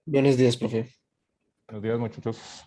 Buenos días, profe. Buenos días, muchachos.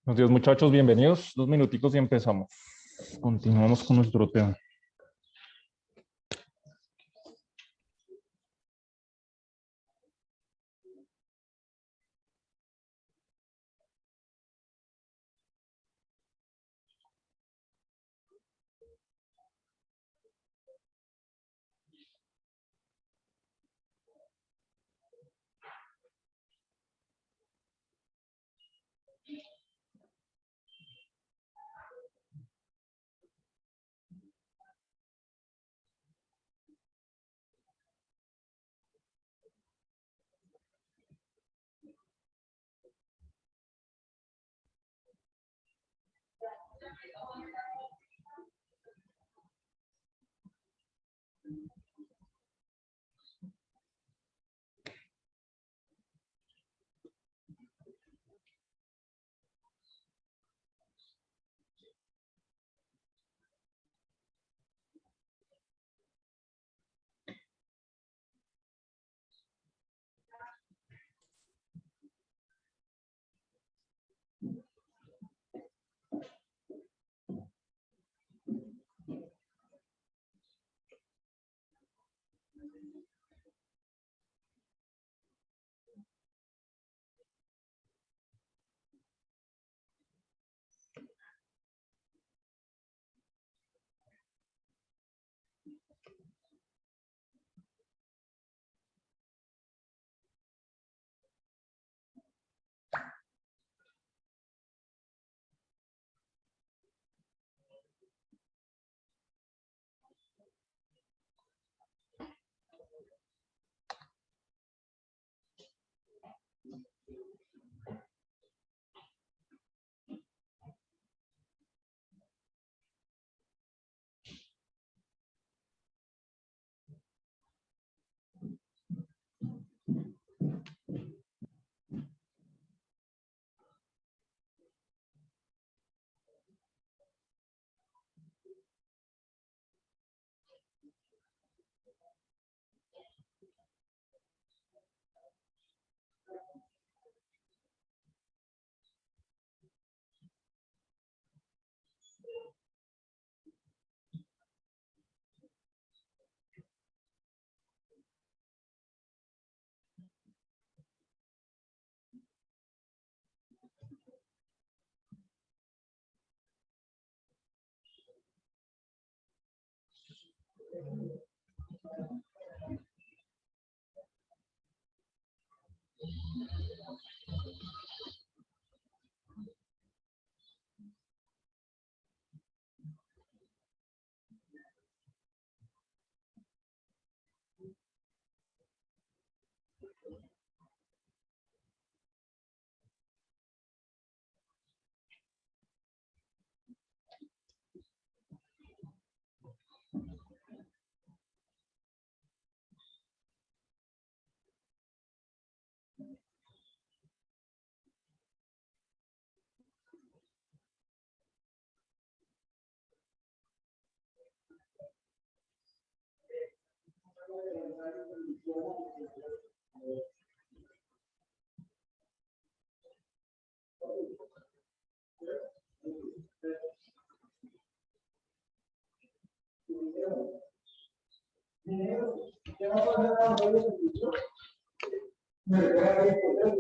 Buenos días, muchachos. Bienvenidos. 2 minuticos y empezamos. Continuamos con nuestro tema.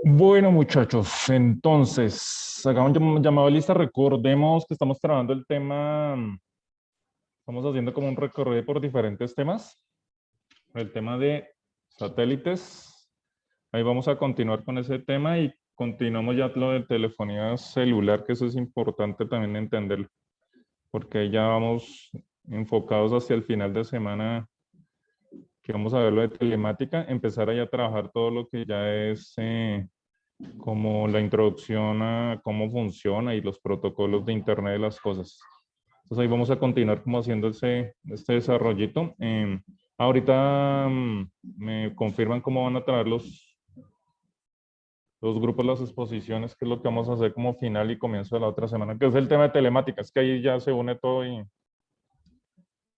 Bueno, muchachos, entonces, hagamos un llamado a lista. Recordemos que estamos trabajando el tema, estamos haciendo como un recorrido por diferentes temas. El tema de satélites. Ahí vamos a continuar con ese tema y continuamos ya lo de telefonía celular, que eso es importante también entenderlo, porque ahí ya vamos enfocados hacia el final de semana, que vamos a ver lo de telemática, empezar ahí a trabajar todo lo que ya es como la introducción a cómo funciona y los protocolos de Internet de las cosas. Entonces ahí vamos a continuar como haciendo este desarrollito. Ahorita me confirman cómo van a traer los grupos, las exposiciones, que es lo que vamos a hacer como final y comienzo de la otra semana, que es el tema de telemática. Es que ahí ya se une todo y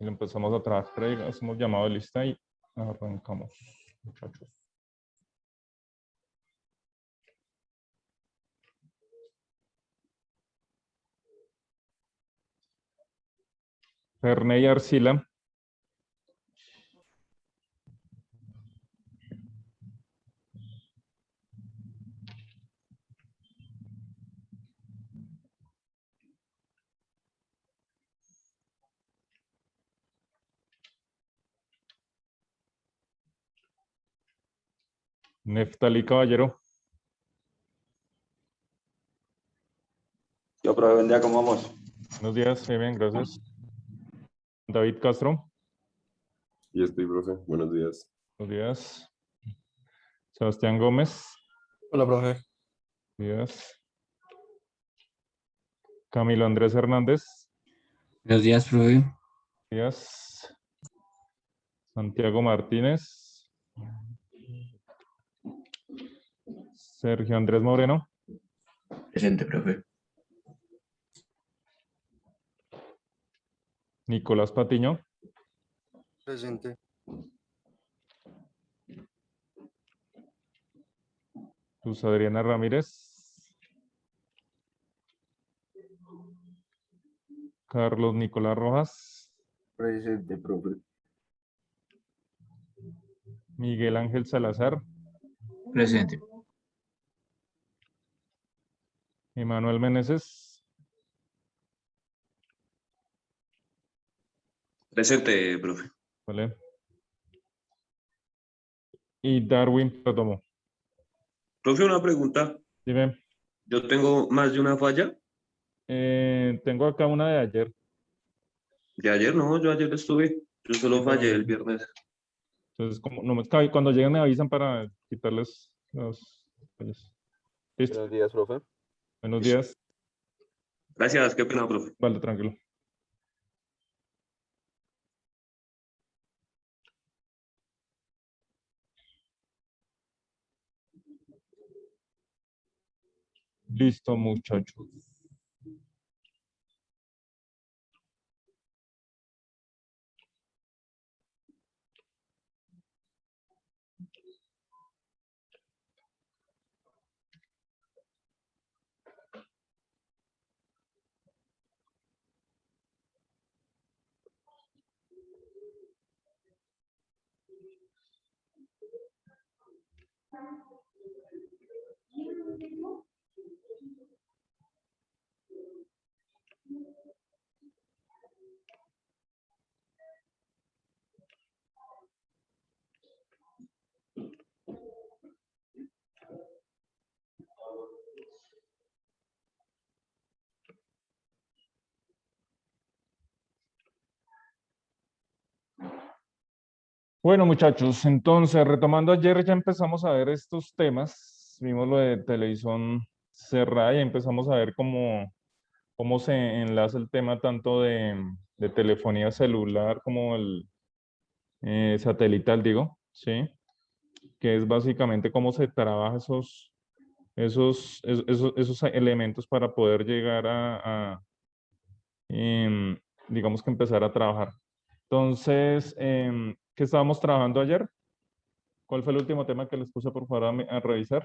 lo empezamos a trabajar. Pero ahí hacemos llamado de lista y arrancamos, muchachos. Ferney Arcila. Neftali Caballero. Yo, profe, buen día, ¿cómo vamos? Buenos días, bien, gracias. David Castro. Y estoy, profe. Buenos días. Buenos días. Sebastián Gómez. Hola, profe. Buenos días. Camilo Andrés Hernández. Buenos días, profe. Buenos días. Santiago Martínez. Sergio Andrés Moreno. Presente, profe. Nicolás Patiño. Presente. Luz Adriana Ramírez. Carlos Nicolás Rojas. Presente, profe. Miguel Ángel Salazar. Presente. Emanuel Meneses. Presente, profe. Vale. Y Darwin Perdomo. Profe, una pregunta. Dime. Yo tengo más de una falla. Tengo acá una de ayer. De ayer, no, yo ayer estuve. Yo solo fallé el viernes. Entonces, como no me cabe, cuando lleguen me avisan para quitarles los fallos. Listo. Buenos días, profe. Buenos días. Gracias, qué pena, profe. Vale, tranquilo. Listo, muchachos. Bueno, muchachos, entonces, retomando ayer, ya empezamos a ver estos temas. Vimos lo de televisión cerrada y empezamos a ver cómo se enlaza el tema tanto de telefonía celular como el satelital, digo, ¿sí? Que es básicamente cómo se trabaja esos elementos para poder llegar digamos que empezar a trabajar. Entonces, ¿qué estábamos trabajando ayer? ¿Cuál fue el último tema que les puse por favor a revisar?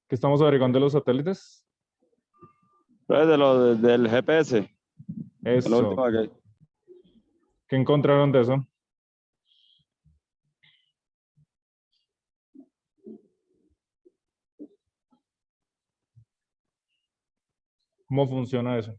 ¿Qué estamos averiguando de los satélites? Pues del GPS. La Eso. última que... ¿Qué encontraron de eso? ¿Cómo funciona eso?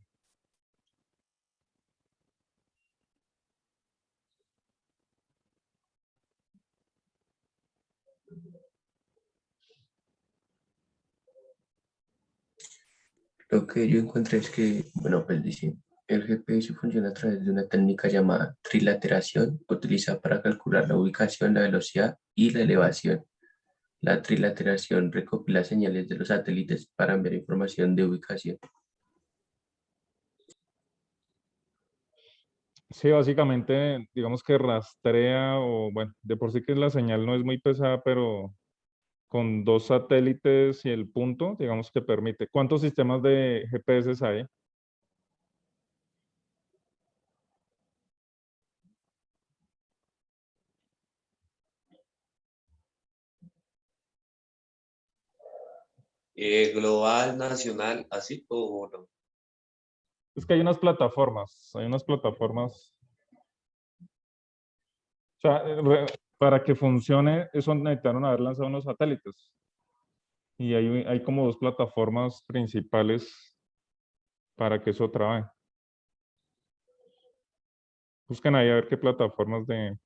Lo que yo encontré es que, bueno, pues dice, el GPS funciona a través de una técnica llamada trilateración, utilizada para calcular la ubicación, la velocidad y la elevación. La trilateración recopila señales de los satélites para enviar información de ubicación. Sí, básicamente, digamos que rastrea o, bueno, de por sí que la señal no es muy pesada, pero con 2 satélites y el punto, digamos que permite. ¿Cuántos sistemas de GPS hay? Global, nacional, así o no. Es que hay unas plataformas, O sea, para que funcione, eso necesitaron haber lanzado unos satélites. Y hay como 2 plataformas principales para que eso trabaje. Busquen ahí a ver qué plataformas de...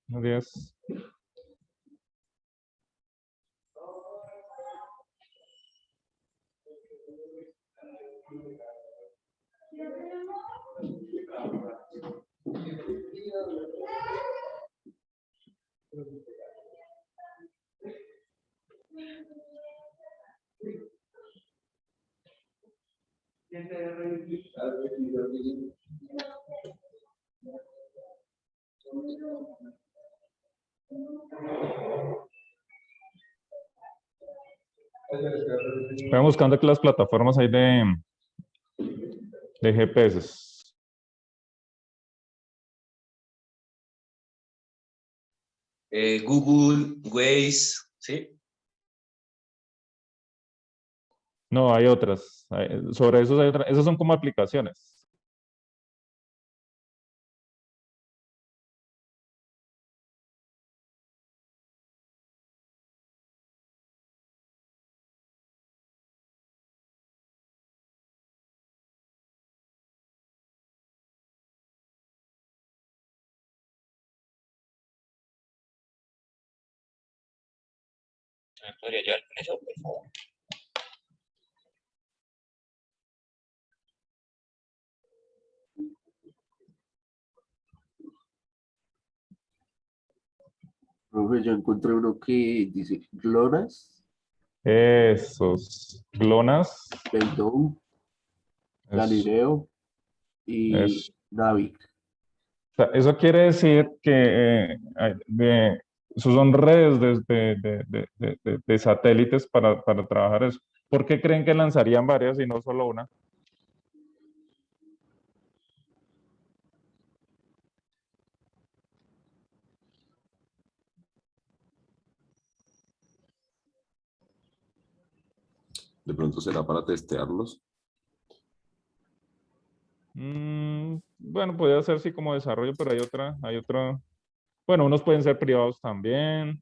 Días. Vayan buscando aquí las plataformas ahí de GPS. Google, Waze, ¿sí? No, hay otras. Sobre esos hay otras. Esas son como aplicaciones. ¿Podría llevar con eso, por favor? Profe, yo encontré uno que dice GLONASS, Esos. GLONASS. Beidou, Es- Galileo y es- Navic. o sea, eso quiere decir que esos son redes de satélites para trabajar eso. ¿Por qué creen que lanzarían varias y no solo una? De pronto será para testearlos. Bueno, podría ser sí como desarrollo, pero hay otra. Bueno, unos pueden ser privados también.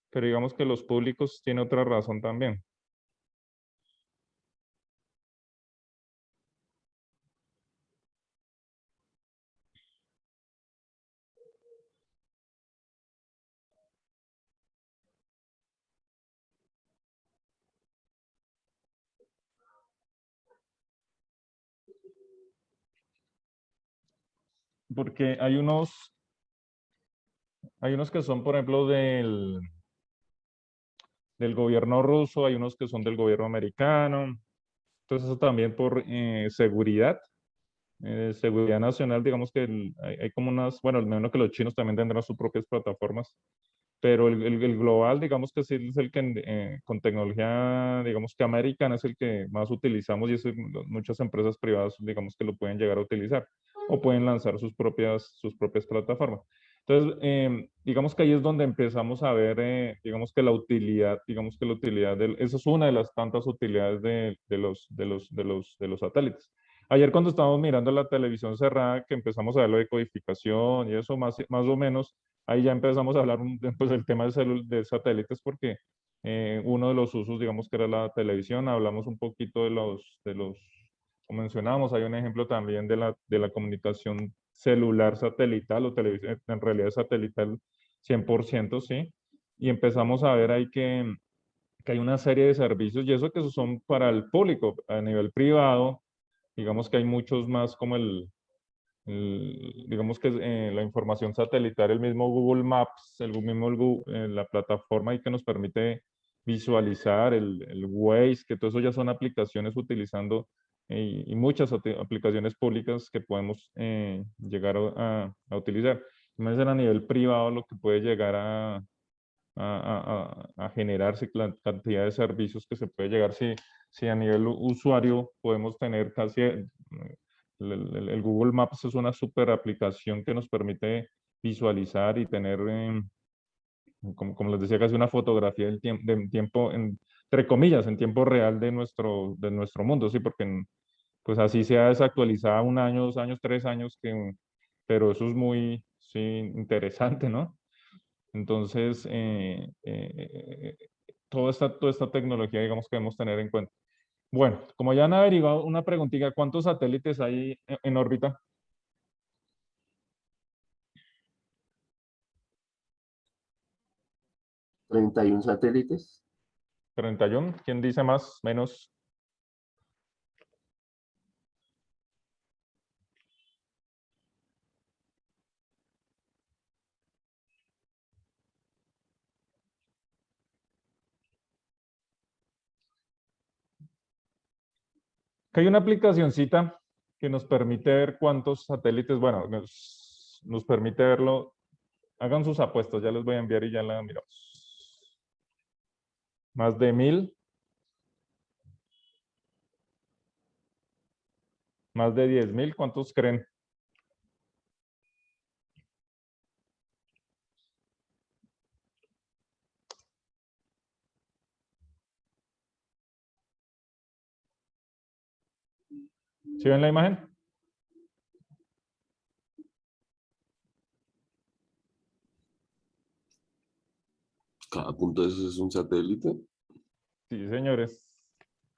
pero digamos que los públicos tiene otra razón también. Porque hay unos que son, por ejemplo, del gobierno ruso, hay unos que son del gobierno americano. Entonces, eso también por seguridad nacional, digamos que hay como unas, bueno, al menos que los chinos también tendrán sus propias plataformas, pero el global, digamos que sí es el que con tecnología, digamos que americana es el que más utilizamos y es muchas empresas privadas, digamos que lo pueden llegar a utilizar o pueden lanzar sus propias plataformas. Entonces, digamos que ahí es donde empezamos a ver, digamos que la utilidad, esa es una de las tantas utilidades de los satélites. Ayer cuando estábamos mirando la televisión cerrada, que empezamos a ver lo de codificación y eso más o menos, ahí ya empezamos a hablar pues, del tema de satélites porque uno de los usos, digamos que era la televisión, hablamos un poquito como mencionábamos, hay un ejemplo también de la comunicación celular satelital o televisión, en realidad satelital 100%, ¿sí? Y empezamos a ver ahí que hay una serie de servicios y eso que son para el público, a nivel privado, digamos que hay muchos más como digamos que la información satelital, el mismo Google Maps, la plataforma ahí que nos permite visualizar, el Waze, que todo eso ya son aplicaciones utilizando y muchas aplicaciones públicas que podemos llegar a utilizar. Imagínense a nivel privado lo que puede llegar a generarse la cantidad de servicios que se puede llegar si a nivel usuario podemos tener casi el Google Maps es una super aplicación que nos permite visualizar y tener, como les decía, casi una fotografía del tiempo, entre comillas, en tiempo real de nuestro mundo, ¿sí? Porque pues así sea desactualizada 1 año, 2 años, 3 años, pero eso es muy, sí, interesante, ¿no? Entonces, toda esta tecnología, digamos, que debemos tener en cuenta. Bueno, como ya han averiguado, una preguntita, ¿cuántos satélites hay en órbita? 31 satélites. 31. ¿Quién dice más, menos? Que hay una aplicacioncita que nos permite ver cuántos satélites, bueno, nos permite verlo. Hagan sus apuestas, ya les voy a enviar y ya la miramos. Más de 1000. Más de 10.000, ¿cuántos creen? ¿Sí ven la imagen? Cada punto de esos es un satélite. Sí, señores.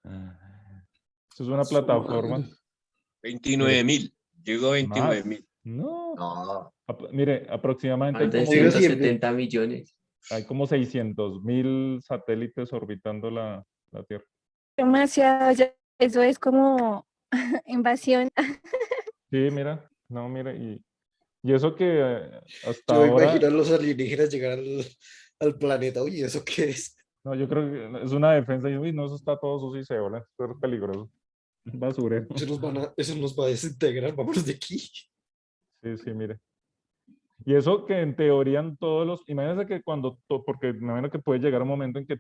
Eso es una Su plataforma. madre. 29.000. Llegó a Más. 29.000. No. No, Mire, aproximadamente más de Llega a 170 millones. hay como 600.000 satélites orbitando la Tierra. Demasiado, eso es como invasión. Sí, mira, no, mira, y eso que hasta Yo ahora, imagino a los alienígenas llegar al planeta. Uy, ¿eso qué es? no, yo creo que es una defensa y uy, no, eso está todo sucio y se hola, es peligroso, es basurero. Eso nos va a desintegrar. Vamos de aquí. Sí, sí, mire. Y eso que en teoría en todos los, imagínense que porque me imagino que puede llegar un momento en que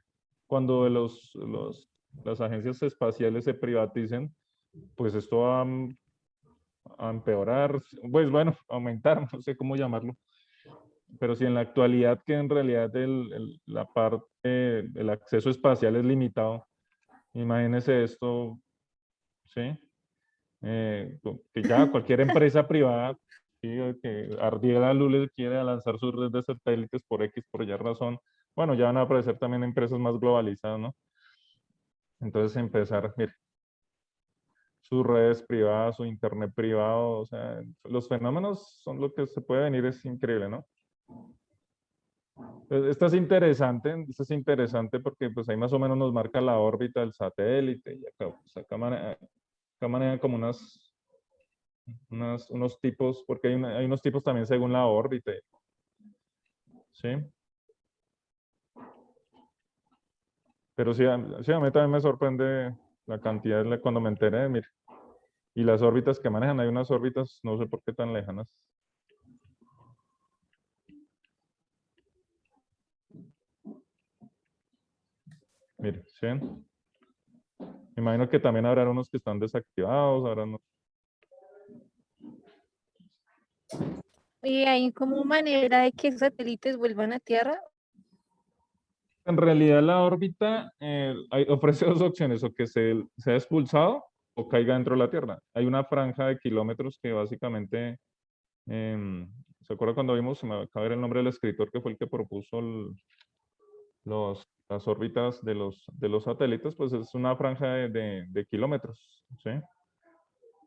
cuando las agencias espaciales se privaticen, pues esto va a empeorar, pues bueno, aumentar, no sé cómo llamarlo. Pero si en la actualidad que en realidad la parte, el acceso espacial es limitado, imagínese esto, ¿sí? Que ya cualquier empresa privada ¿sí? Que ardiera la luz quiere lanzar su red de satélites por X, por Y razón, bueno, ya van a aparecer también empresas más globalizadas, ¿no? Entonces empezar, mire, sus redes privadas, su internet privado, o sea, los fenómenos son lo que se puede venir, es increíble, ¿no? Esto es interesante porque pues ahí más o menos nos marca la órbita del satélite y acá, pues, acá manejan como unos tipos, porque hay unos tipos también según la órbita, ¿sí? Pero sí, sí, a mí también me sorprende la cantidad cuando me enteré, mire, y las órbitas que manejan, hay unas órbitas, no sé por qué tan lejanas. Mire, ¿sí ven? Me imagino que también habrá unos que están desactivados, habrá unos... Y hay como manera de que esos satélites vuelvan a Tierra. En realidad la órbita ofrece dos opciones, o que sea expulsado o caiga dentro de la Tierra. Hay una franja de kilómetros que básicamente, ¿se acuerda cuando vimos, se me acaba de ver el nombre del escritor que fue el que propuso las órbitas de los satélites? Pues es una franja de kilómetros, ¿sí?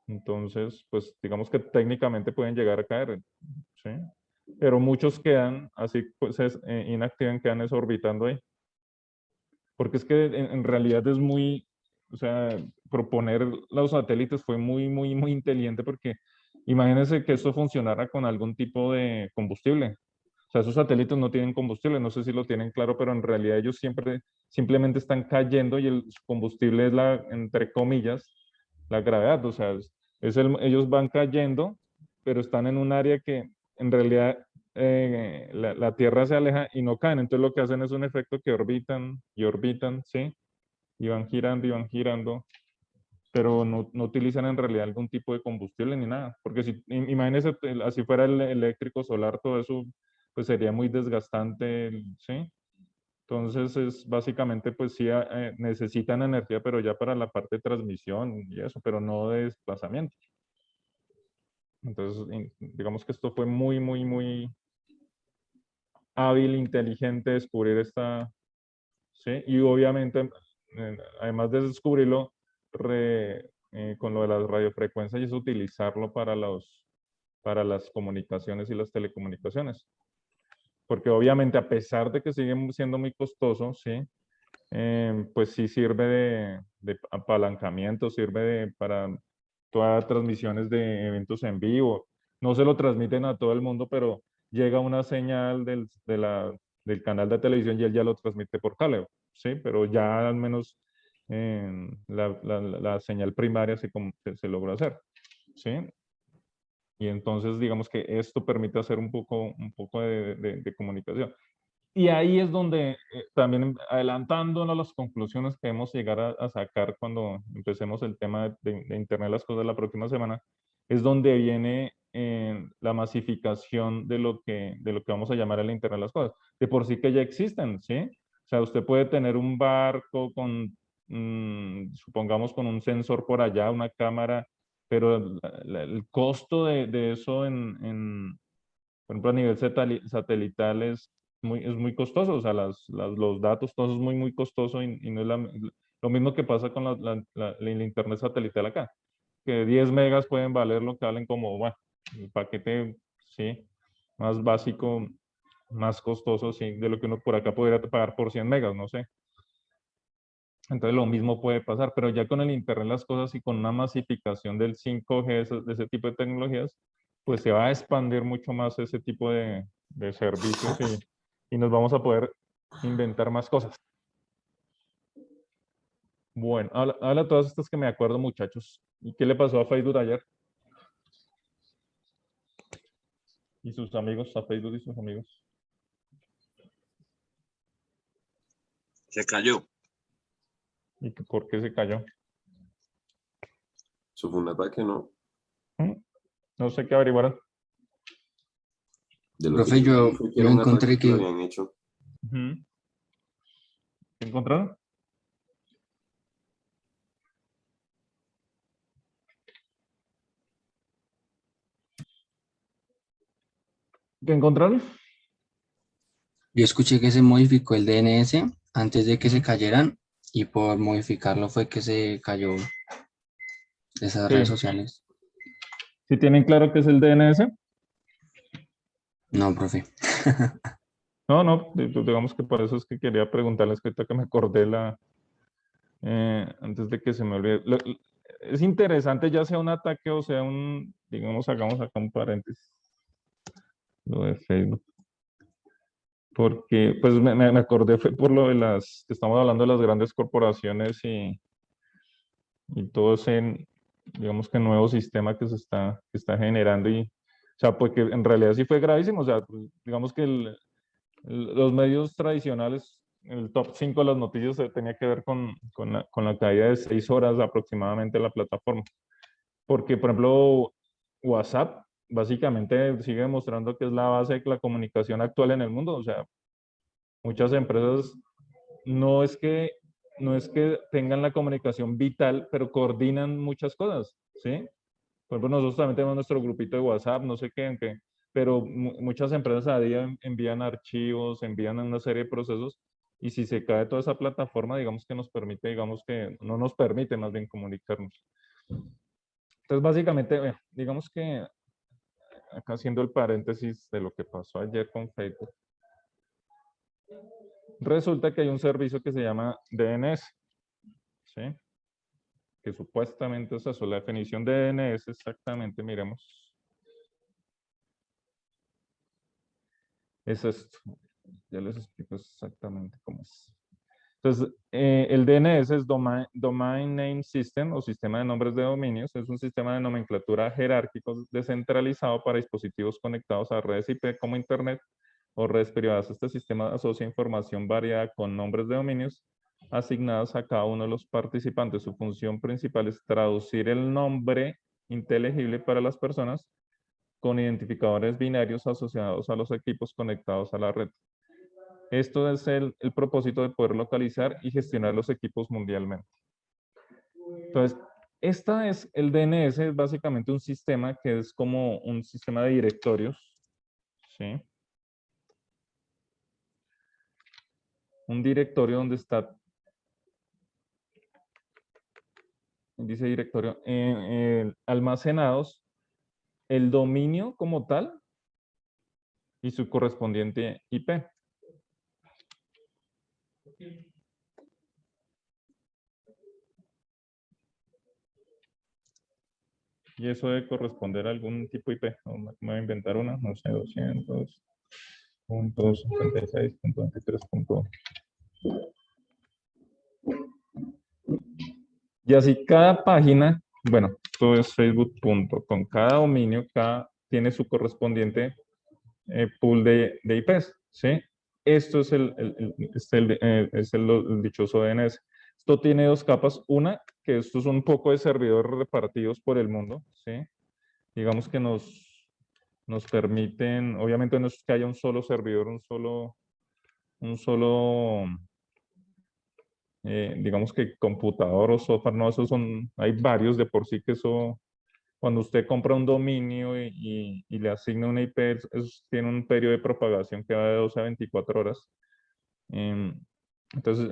Entonces, pues digamos que técnicamente pueden llegar a caer, ¿sí? Pero muchos quedan así, pues inactivan, quedan orbitando ahí. Porque es que en realidad es muy, o sea, proponer los satélites fue muy inteligente porque imagínense que esto funcionara con algún tipo de combustible. O sea, esos satélites no tienen combustible, no sé si lo tienen claro, pero en realidad ellos simplemente están cayendo y el combustible es entre comillas, la gravedad. O sea, ellos van cayendo, pero están en un área que en realidad la Tierra se aleja y no caen. Entonces lo que hacen es un efecto que orbitan y orbitan, ¿sí? Y van girando, pero no utilizan en realidad algún tipo de combustible ni nada. Porque si, imagínense, así fuera el eléctrico, solar, todo eso, pues sería muy desgastante, ¿sí? Entonces es básicamente, pues sí, necesitan energía, pero ya para la parte de transmisión y eso, pero no de desplazamiento. Entonces, digamos que esto fue muy hábil, inteligente descubrir ¿sí? Y obviamente, además de descubrirlo, con lo de las radiofrecuencias y eso, utilizarlo para las comunicaciones y las telecomunicaciones. Porque obviamente, a pesar de que sigue siendo muy costoso, ¿sí? Pues sí sirve de apalancamiento, para todas las transmisiones de eventos en vivo. No se lo transmiten a todo el mundo, pero llega una señal del canal de televisión y él ya lo transmite por cable, ¿sí? Pero ya al menos la señal primaria se logró hacer, ¿sí? Y entonces digamos que esto permite hacer un poco de comunicación. Y ahí es donde también adelantándonos las conclusiones que debemos llegar a sacar cuando empecemos el tema de Internet de las Cosas la próxima semana, es donde viene la masificación de lo que vamos a llamar el Internet de las Cosas. De por sí que ya existen, ¿sí? O sea, usted puede tener un barco supongamos, con un sensor por allá, una cámara, pero el costo de eso por ejemplo, a nivel satelital es muy costoso, o sea, los datos, todo eso es muy costoso y no es lo mismo que pasa con el internet satelital acá, que 10 megas pueden valer lo que valen como, bueno, el paquete, sí, más básico, más costoso, sí, de lo que uno por acá podría pagar por 100 megas, no sé. Entonces lo mismo puede pasar, pero ya con el Internet las cosas y con una masificación del 5G, de ese tipo de tecnologías, pues se va a expandir mucho más ese tipo de servicios y nos vamos a poder inventar más cosas. Bueno, habla todas estas que me acuerdo, muchachos. ¿Y qué le pasó a Facebook ayer? Y sus amigos, a Facebook y sus amigos. Se cayó. ¿Y por qué se cayó? Eso fue un ataque, ¿no? No sé qué averiguaron. De lo que Profe, yo vi fue que yo era un ataque encontré que lo que habían hecho. Ujú. ¿Qué encontraron? ¿Qué encontraron? Yo escuché que se modificó el DNS antes de que se cayeran y por modificarlo fue que se cayó esas redes Sí. sociales. ¿Sí tienen claro qué es el DNS? No, profe. No, no, digamos que por eso es que quería preguntarles que ahorita que me acordé antes de que se me olvide. Es interesante, ya sea un ataque o sea digamos, hagamos acá un paréntesis, lo de Facebook. Porque, pues me acordé, fue por lo de que estamos hablando de las grandes corporaciones y todo ese, digamos que nuevo sistema que está generando o sea, porque en realidad sí fue gravísimo, o sea, pues, digamos que los medios tradicionales, el top 5 de las noticias tenía que ver con la caída de 6 horas aproximadamente de la plataforma. Porque, por ejemplo, WhatsApp básicamente sigue demostrando que es la base de la comunicación actual en el mundo. O sea, muchas empresas no es que, no es que tengan la comunicación vital, pero coordinan muchas cosas, ¿sí? Por ejemplo, nosotros también tenemos nuestro grupito de WhatsApp, no sé qué, pero muchas empresas a día envían archivos, envían una serie de procesos, y si se cae toda esa plataforma, digamos que nos permite, digamos que no nos permite más bien comunicarnos. Entonces, básicamente, digamos que acá haciendo el paréntesis de lo que pasó ayer con Facebook, resulta que hay un servicio que se llama DNS, ¿sí? Que supuestamente es eso, la definición de DNS exactamente, miremos. Es esto. Ya les explico exactamente cómo es. Entonces, el DNS es Domain Name System o sistema de nombres de dominios. Es un sistema de nomenclatura jerárquico descentralizado para dispositivos conectados a redes IP como Internet o redes privadas. Este sistema asocia información variada con nombres de dominios asignados a cada uno de los participantes. Su función principal es traducir el nombre inteligible para las personas con identificadores binarios asociados a los equipos conectados a la red. Esto es el propósito de poder localizar y gestionar los equipos mundialmente. Entonces, el DNS es básicamente un sistema que es como un sistema de directorios, ¿sí? Un directorio donde está, dice directorio, almacenados el dominio como tal y su correspondiente IP. Y eso debe corresponder a algún tipo de IP. No, me voy a inventar una, no sé, 200.56.23. Y así cada página, bueno, todo es facebook.com, cada dominio tiene su correspondiente pool de IPs, ¿sí? Esto es el dichoso DNS. Esto tiene dos capas. Una, que estos son un poco de servidores repartidos por el mundo, ¿sí? Digamos que nos permiten, obviamente no es que haya un solo servidor, un solo digamos que computador o software, no, hay varios de por sí que eso, cuando usted compra un dominio y le asigna una IP, tiene un periodo de propagación que va de 12 a 24 horas. Entonces,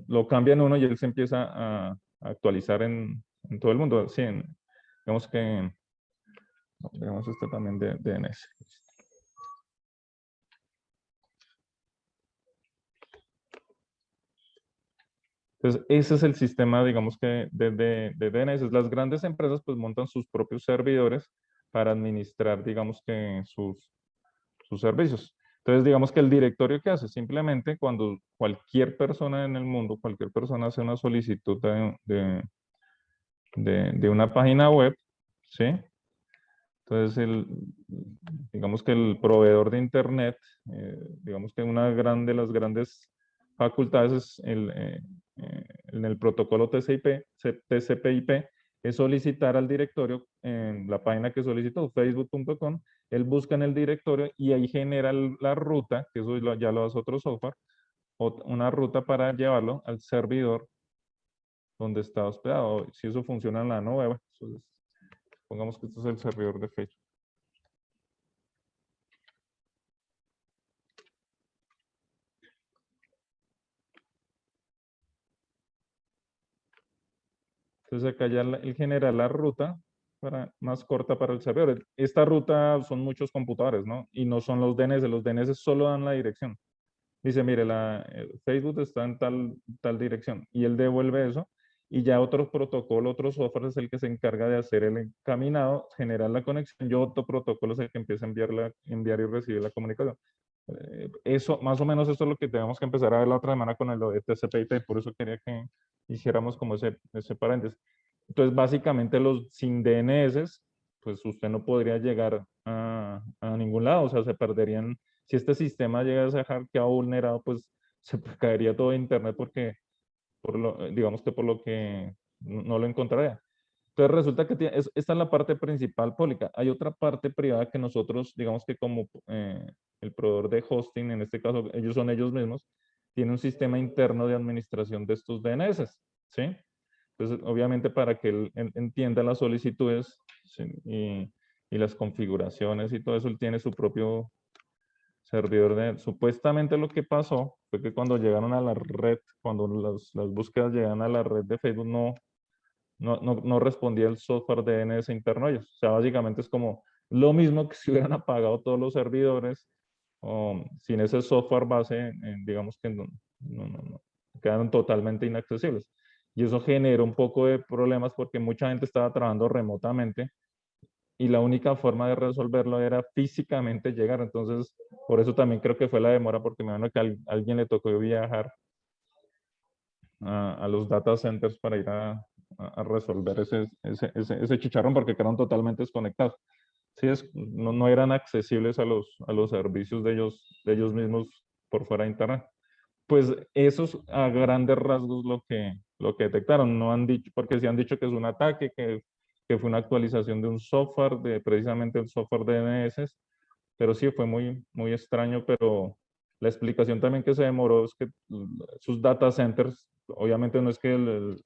lo cambian uno y él se empieza a actualizar en todo el mundo. Sí, digamos que, digamos este también de DNS. Entonces, ese es el sistema, digamos que de DNS. Las grandes empresas pues montan sus propios servidores para administrar, digamos que sus servicios. Entonces, digamos que el directorio que hace, simplemente cuando cualquier persona en el mundo, cualquier persona hace una solicitud de una página web, ¿sí? Entonces, digamos que el proveedor de Internet, digamos que una de las grandes facultades es en el protocolo TCP/IP, es solicitar al directorio en la página que solicitó, facebook.com, él busca en el directorio y ahí genera la ruta, que eso ya lo hace otro software, una ruta para llevarlo al servidor donde está hospedado. Si eso funciona en la nube, bueno, entonces, pongamos que esto es el servidor de Facebook. Entonces acá ya él genera la ruta más corta para el servidor. Esta ruta son muchos computadores, ¿no? Y no son los DNS. Los DNS solo dan la dirección. Dice, mire, Facebook está en tal dirección. Y él devuelve eso. Y ya otro protocolo, otro software es el que se encarga de hacer el encaminado, generar la conexión. Y otro protocolo es el que empieza a enviar y recibir la comunicación. Eso, más o menos, eso es lo que tenemos que empezar a ver la otra semana con el de TCP/IP. Por eso quería que hiciéramos como ese paréntesis. Entonces, básicamente, sin DNS, pues usted no podría llegar a ningún lado. O sea, se perderían. Si este sistema llega a ser hackeado o vulnerado, pues se caería todo Internet porque, digamos que por lo que no lo encontraría. Entonces resulta que esta es la parte principal pública. Hay otra parte privada que nosotros, digamos que como el proveedor de hosting, en este caso ellos son ellos mismos, tiene un sistema interno de administración de estos DNS, ¿sí? Entonces, obviamente para que él entienda las solicitudes, ¿sí? y las configuraciones y todo eso, él tiene su propio servidor. Supuestamente lo que pasó fue que cuando llegaron a la red, cuando las búsquedas llegan a la red de Facebook, no respondía el software DNS interno a ellos. O sea, básicamente es como lo mismo que si hubieran apagado todos los servidores, sin ese software base, digamos que quedaron totalmente inaccesibles. Y eso generó un poco de problemas porque mucha gente estaba trabajando remotamente y la única forma de resolverlo era físicamente llegar. Entonces, por eso también creo que fue la demora, porque me imagino que a alguien le tocó viajar a los data centers para ir a resolver ese chicharrón, porque quedaron totalmente desconectados. Sí, no eran accesibles a los servicios de ellos mismos por fuera de Internet. Pues eso es a grandes rasgos lo que detectaron. No han dicho, porque sí han dicho que es un ataque, que fue una actualización de un software, precisamente el software de DNS, pero sí fue muy, muy extraño. Pero la explicación también que se demoró es que sus data centers, obviamente no es que el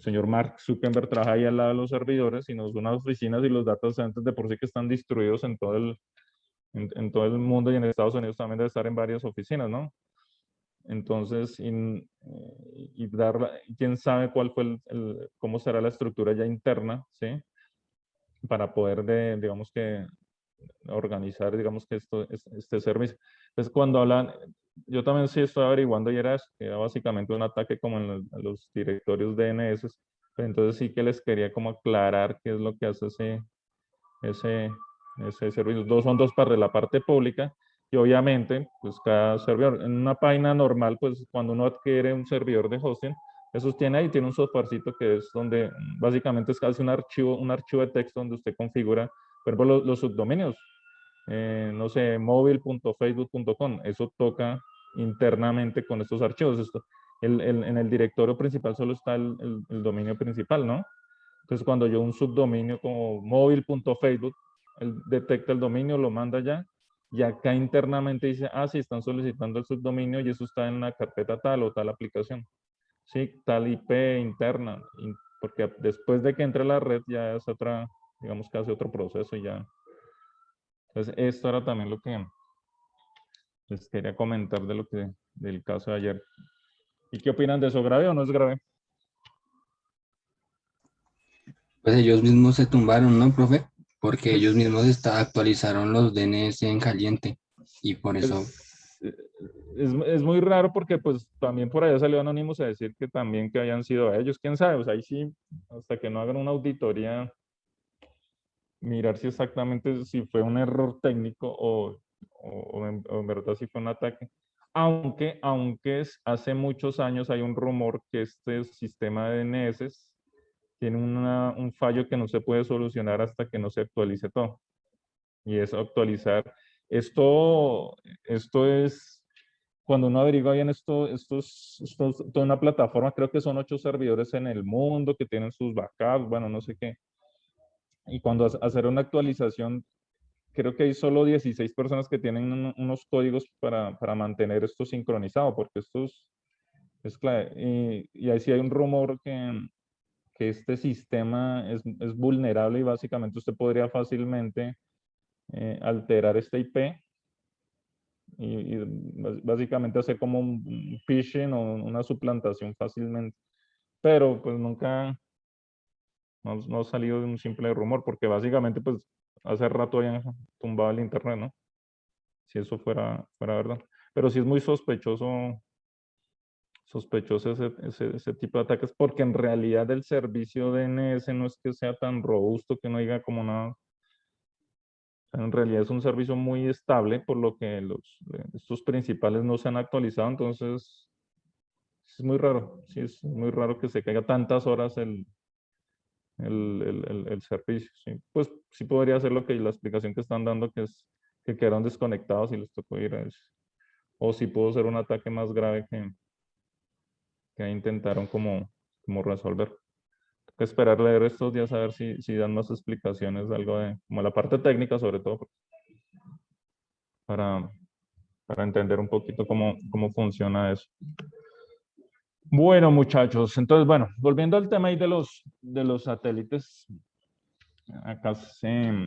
señor Mark Zuckerberg trabaja ahí al lado de los servidores, sino son unas oficinas y los data centers de por sí que están distribuidos en en todo el mundo, y en Estados Unidos también debe estar en varias oficinas, ¿no? Entonces, quién sabe cuál fue cómo será la estructura ya interna, ¿sí? Para poder, digamos que, organizar, digamos que este servicio. Entonces, cuando hablan, yo también sí estoy averiguando y era básicamente un ataque como en los directorios DNS. Entonces sí que les quería como aclarar qué es lo que hace ese servicio. Son dos partes, la parte pública y obviamente, pues cada servidor. En una página normal, pues cuando uno adquiere un servidor de hosting, eso tiene un softwarecito que es donde básicamente es casi un archivo de texto donde usted configura, por ejemplo, los subdominios. No sé, móvil.facebook.com. Eso toca internamente con estos archivos. En el directorio principal solo está el dominio principal, ¿no? Entonces, cuando yo un subdominio como móvil.facebook, él detecta el dominio, lo manda ya, y acá internamente dice, sí, están solicitando el subdominio y eso está en la carpeta tal o tal aplicación. Sí, tal IP interna, porque después de que entre a la red ya es otra, digamos que hace otro proceso y ya. Entonces, esto era también lo que les quería comentar del caso de ayer. ¿Y qué opinan de eso? ¿Grave o no es grave? Pues ellos mismos se tumbaron, ¿no, profe? Porque ellos Pues, mismos actualizaron los DNS en caliente y por eso, es muy raro porque pues también por allá salió Anonymous a decir que también que hayan sido ellos, quién sabe, o sea, ahí sí, hasta que no hagan una auditoría, mirar si exactamente si fue un error técnico o en verdad si fue un ataque. Aunque hace muchos años hay un rumor que este sistema de DNS tiene un fallo que no se puede solucionar hasta que no se actualice todo. Y es actualizar. Esto es, cuando uno averigua bien esto es toda una plataforma, creo que son 8 servidores en el mundo que tienen sus backups, bueno, no sé qué. Y cuando hacer una actualización, creo que hay solo 16 personas que tienen unos códigos para mantener esto sincronizado, porque es clave. Y ahí sí hay un rumor que este sistema es vulnerable y básicamente usted podría fácilmente alterar este IP y básicamente hacer como un phishing o una suplantación fácilmente. Pero pues nunca, no ha salido de un simple rumor, porque básicamente pues hace rato habían tumbado el internet, ¿no? Si eso fuera verdad. Pero sí es muy sospechoso ese tipo de ataques, porque en realidad el servicio DNS no es que sea tan robusto que no diga como nada. En realidad es un servicio muy estable, por lo que estos principales no se han actualizado, entonces es muy raro, sí, es muy raro que se caiga tantas horas el servicio, sí. Pues sí podría ser lo que la explicación que están dando, que es que quedaron desconectados y les tocó ir a eso. O sí pudo ser un ataque más grave que intentaron como resolver. Hay que esperar leer estos días a ver si dan más explicaciones de algo de, como la parte técnica sobre todo, para entender un poquito cómo funciona eso. Bueno, muchachos, entonces, bueno, volviendo al tema ahí de los satélites, acá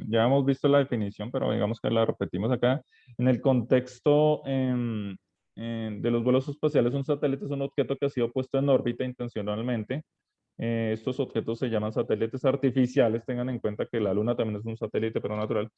ya hemos visto la definición, pero digamos que la repetimos acá. En el contexto de los vuelos espaciales, un satélite es un objeto que ha sido puesto en órbita intencionalmente. Estos objetos se llaman satélites artificiales. Tengan en cuenta que la Luna también es un satélite, pero natural.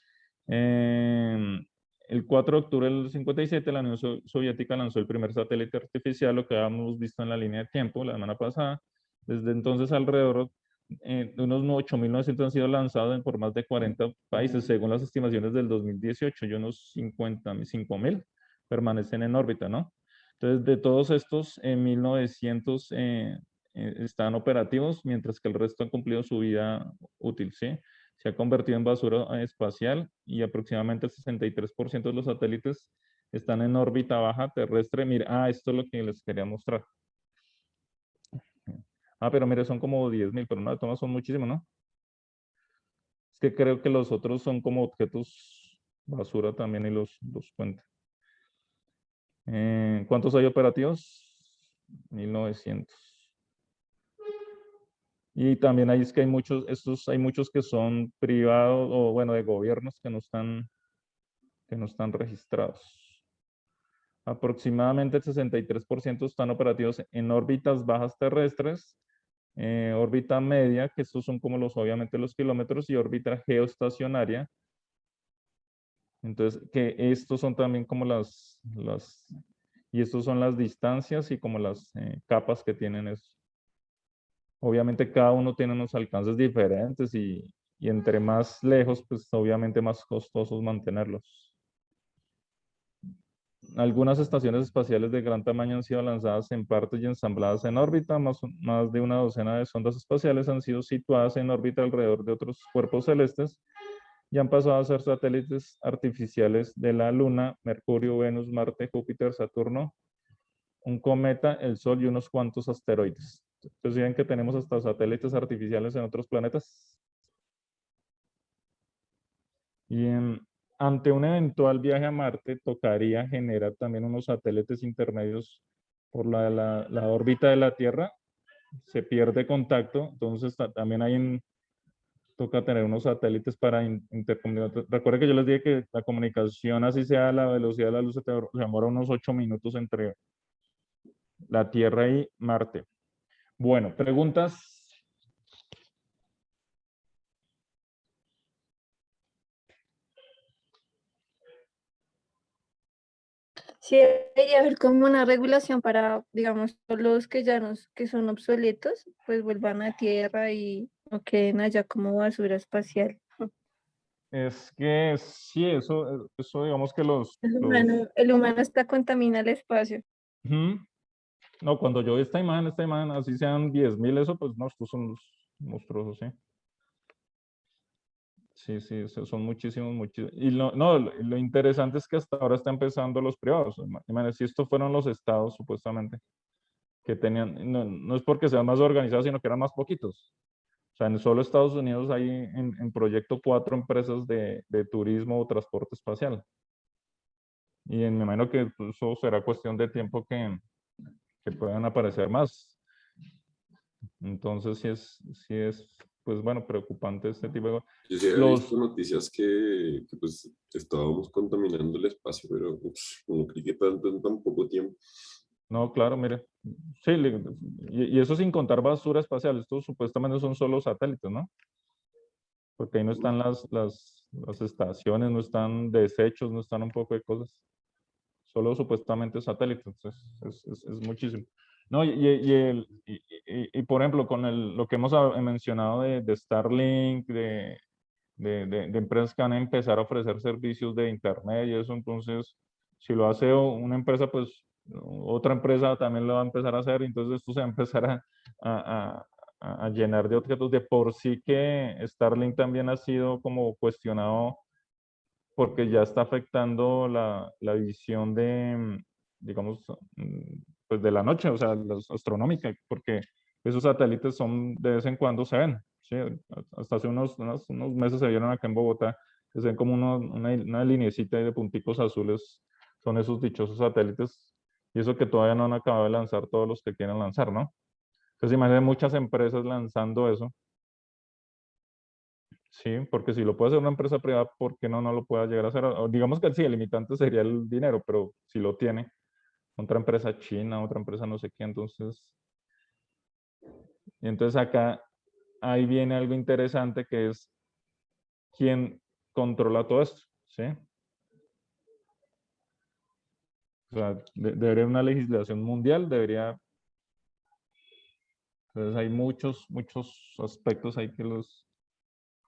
El 4 de octubre del 57, la Unión Soviética lanzó el primer satélite artificial, lo que habíamos visto en la línea de tiempo la semana pasada. Desde entonces, alrededor de unos 8.900 han sido lanzados por más de 40 países, según las estimaciones del 2018, y unos 55.000 permanecen en órbita, ¿no? Entonces, de todos estos, 1.900 están operativos, mientras que el resto han cumplido su vida útil, ¿sí? Se ha convertido en basura espacial y aproximadamente el 63% de los satélites están en órbita baja terrestre. Mira, esto es lo que les quería mostrar. Pero mire, son como 10.000, pero no, de todas son muchísimos, ¿no? Es que creo que los otros son como objetos basura también y los cuento. ¿Cuántos hay operativos? 1.900. Y también hay, es que hay muchos que son privados o bueno, de gobiernos que no están registrados. Aproximadamente el 63% están operativos en órbitas bajas terrestres, órbita media, que estos son como obviamente los kilómetros, y órbita geoestacionaria. Entonces, que estos son también como y estos son las distancias y como las capas que tienen eso. Obviamente cada uno tiene unos alcances diferentes y entre más lejos, pues obviamente más costosos mantenerlos. Algunas estaciones espaciales de gran tamaño han sido lanzadas en parte y ensambladas en órbita. Más de una docena de sondas espaciales han sido situadas en órbita alrededor de otros cuerpos celestes y han pasado a ser satélites artificiales de la Luna, Mercurio, Venus, Marte, Júpiter, Saturno, un cometa, el Sol y unos cuantos asteroides. Entonces, ¿saben que tenemos hasta satélites artificiales en otros planetas? Y ante un eventual viaje a Marte, tocaría generar también unos satélites intermedios por la órbita de la Tierra. Se pierde contacto, entonces también toca tener unos satélites para intercomunicar. Recuerden que yo les dije que la comunicación, así sea a la velocidad de la luz, se demora unos 8 minutos entre la Tierra y Marte. Bueno, preguntas. Sí, debería haber como una regulación para, digamos, los que que son obsoletos, pues vuelvan a tierra y no queden allá como basura espacial. Es que sí, eso digamos que El humano está contamina el espacio. Ujú. No, cuando yo vi esta imagen, así sean 10.000, eso, pues no, estos son los monstruosos, ¿sí? Sí, son muchísimos. Y lo interesante es que hasta ahora está empezando los privados. Imagínate, si estos fueron los estados, supuestamente, que tenían, no es porque sean más organizados, sino que eran más poquitos. O sea, en solo Estados Unidos hay en proyecto 4 empresas de turismo o transporte espacial. Y me imagino que eso será cuestión de tiempo que puedan aparecer más. Entonces, sí es, pues bueno, preocupante este tipo de cosas. Yo sí había visto noticias que pues estábamos contaminando el espacio, pero no creí que tanto en tan poco tiempo. No, claro, mire. Sí, y eso sin contar basura espacial. Estos supuestamente son solo satélites, ¿no? Porque ahí no están las estaciones, no están desechos, no están un poco de cosas. Solo supuestamente satélites. Entonces, es muchísimo. No, y, por ejemplo, con lo que hemos mencionado de Starlink, de empresas que van a empezar a ofrecer servicios de Internet y eso, entonces, si lo hace una empresa, pues otra empresa también lo va a empezar a hacer, entonces esto se va a empezar a, a llenar de objetos. De por sí que Starlink también ha sido como cuestionado porque ya está afectando la visión digamos, pues de la noche, o sea, astronómica, porque esos satélites son, de vez en cuando se ven, ¿sí? Hasta hace unos meses se vieron acá en Bogotá, que se ven como una linecita de punticos azules, son esos dichosos satélites, y eso que todavía no han acabado de lanzar todos los que quieren lanzar, ¿no? Entonces, imagínate muchas empresas lanzando eso. Sí, porque si lo puede hacer una empresa privada, ¿por qué no lo pueda llegar a hacer? O digamos que sí, el limitante sería el dinero, pero si lo tiene otra empresa china, otra empresa no sé qué, entonces acá ahí viene algo interesante que es quién controla todo esto, ¿sí? O sea, debería una legislación mundial, debería, entonces hay muchos aspectos ahí que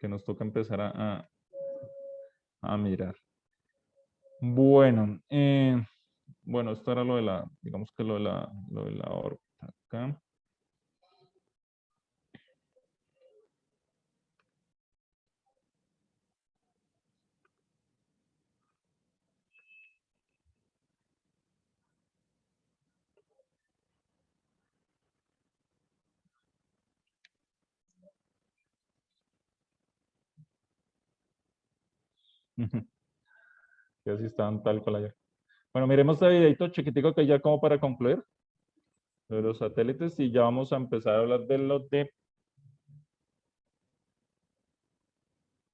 nos toca empezar a mirar. Bueno, bueno, esto era lo de digamos que lo de la órbita acá. Que así estaban tal cual allá. Bueno, miremos este videito chiquitico que ya como para concluir de los satélites y ya vamos a empezar a hablar de lo de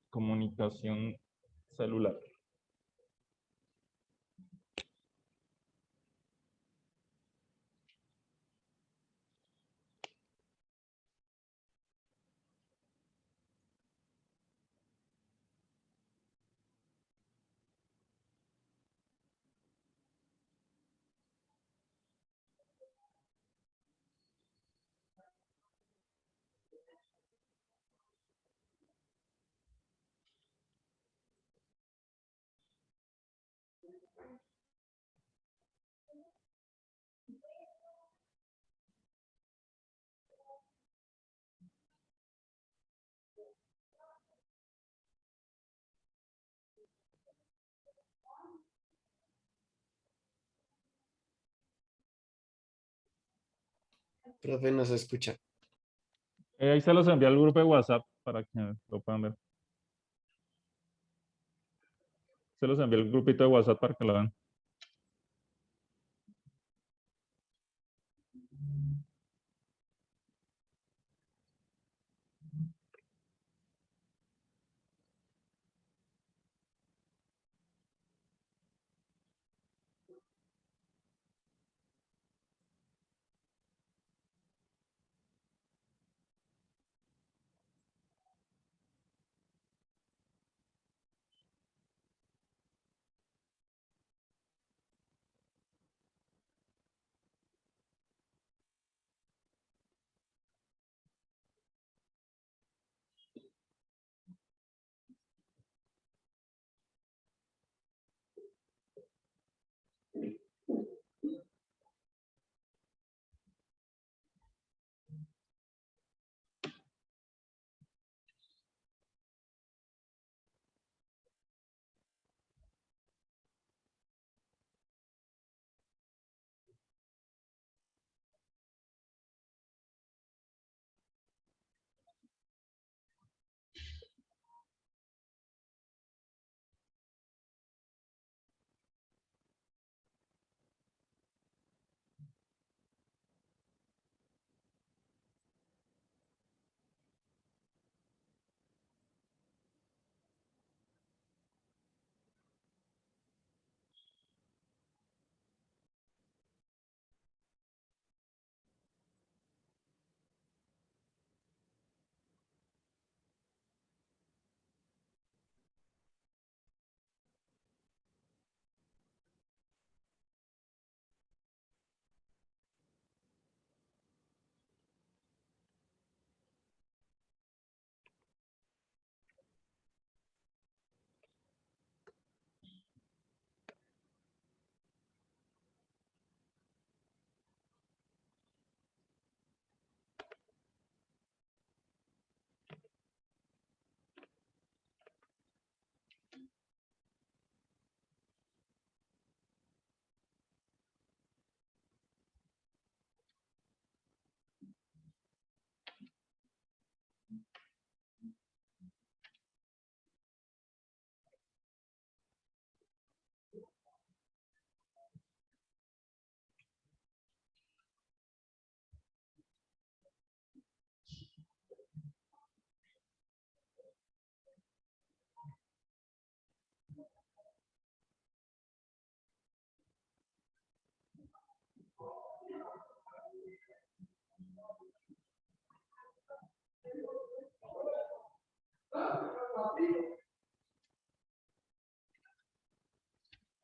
comunicación celular. Profe, no se escucha. Ahí se los envía al grupo de WhatsApp para que lo puedan ver. Se los envía al grupito de WhatsApp para que lo vean.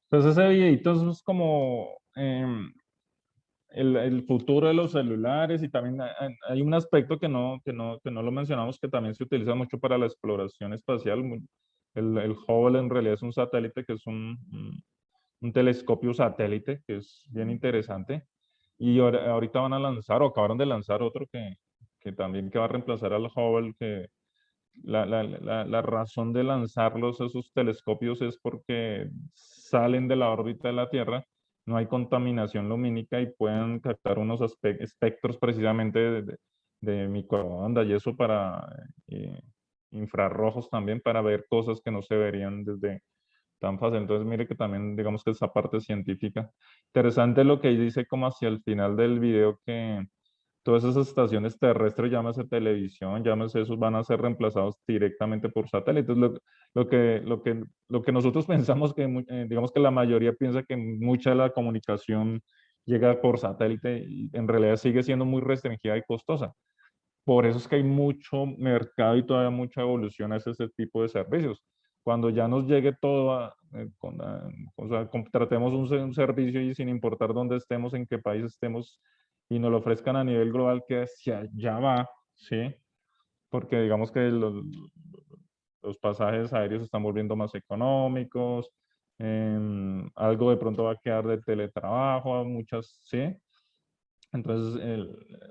Entonces ese videito es como el futuro de los celulares y también hay un aspecto que no lo mencionamos que también se utiliza mucho para la exploración espacial. El Hubble en realidad es un satélite que es un telescopio satélite que es bien interesante. Y ahorita van a lanzar, o acabaron de lanzar otro que también que va a reemplazar al Hubble, que la razón de lanzarlos, esos telescopios, es porque salen de la órbita de la Tierra, no hay contaminación lumínica y pueden captar unos espectros precisamente de microondas y eso para infrarrojos también, para ver cosas que no se verían desde tan fácil. Entonces, mire que también, digamos que esa parte científica. Interesante lo que dice como hacia el final del video, que todas esas estaciones terrestres, llámese televisión, llámese esos, van a ser reemplazados directamente por satélites. Lo que nosotros pensamos que, digamos que la mayoría piensa que mucha de la comunicación llega por satélite y en realidad sigue siendo muy restringida y costosa. Por eso es que hay mucho mercado y todavía mucha evolución hacia ese tipo de servicios. Cuando ya nos llegue todo, o sea, tratemos un servicio y sin importar dónde estemos, en qué país estemos, y nos lo ofrezcan a nivel global, que hacia allá va, ¿sí? Porque digamos que los pasajes aéreos se están volviendo más económicos, algo de pronto va a quedar de teletrabajo, muchas, ¿sí? Entonces,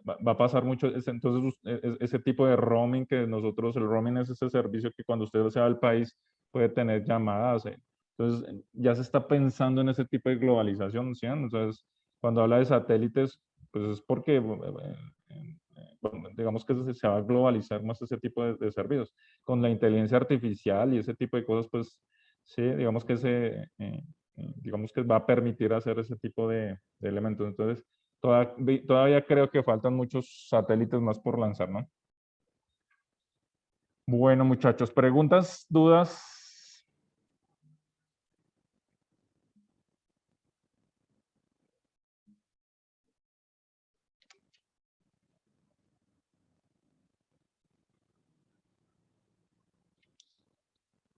va a pasar mucho, entonces ese tipo de roaming que nosotros, el roaming es ese servicio que cuando usted se va al país puede tener llamadas. Entonces, ya se está pensando en ese tipo de globalización, ¿sí? Entonces, cuando habla de satélites, pues es porque, bueno, digamos que se va a globalizar más ese tipo de servicios. Con la inteligencia artificial y ese tipo de cosas, pues sí, digamos que digamos que va a permitir hacer ese tipo de elementos. Entonces, todavía creo que faltan muchos satélites más por lanzar, ¿no? Bueno, muchachos, preguntas, dudas.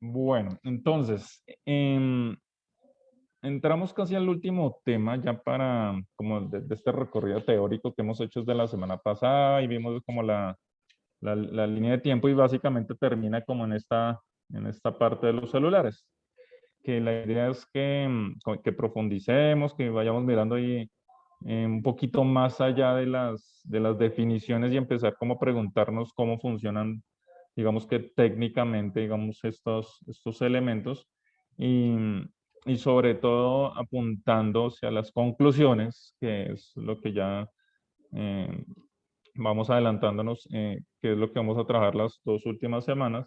Bueno, entonces, entramos casi al último tema ya para, como de este recorrido teórico que hemos hecho desde la semana pasada y vimos como la línea de tiempo y básicamente termina como en esta parte de los celulares. Que la idea es que profundicemos, que vayamos mirando ahí un poquito más allá de las definiciones y empezar como a preguntarnos cómo funcionan, digamos que técnicamente, digamos, estos elementos y, y sobre todo apuntando hacia las conclusiones, que es lo que ya eh, vamos adelantándonos, que es lo que vamos a trabajar las 2 últimas semanas,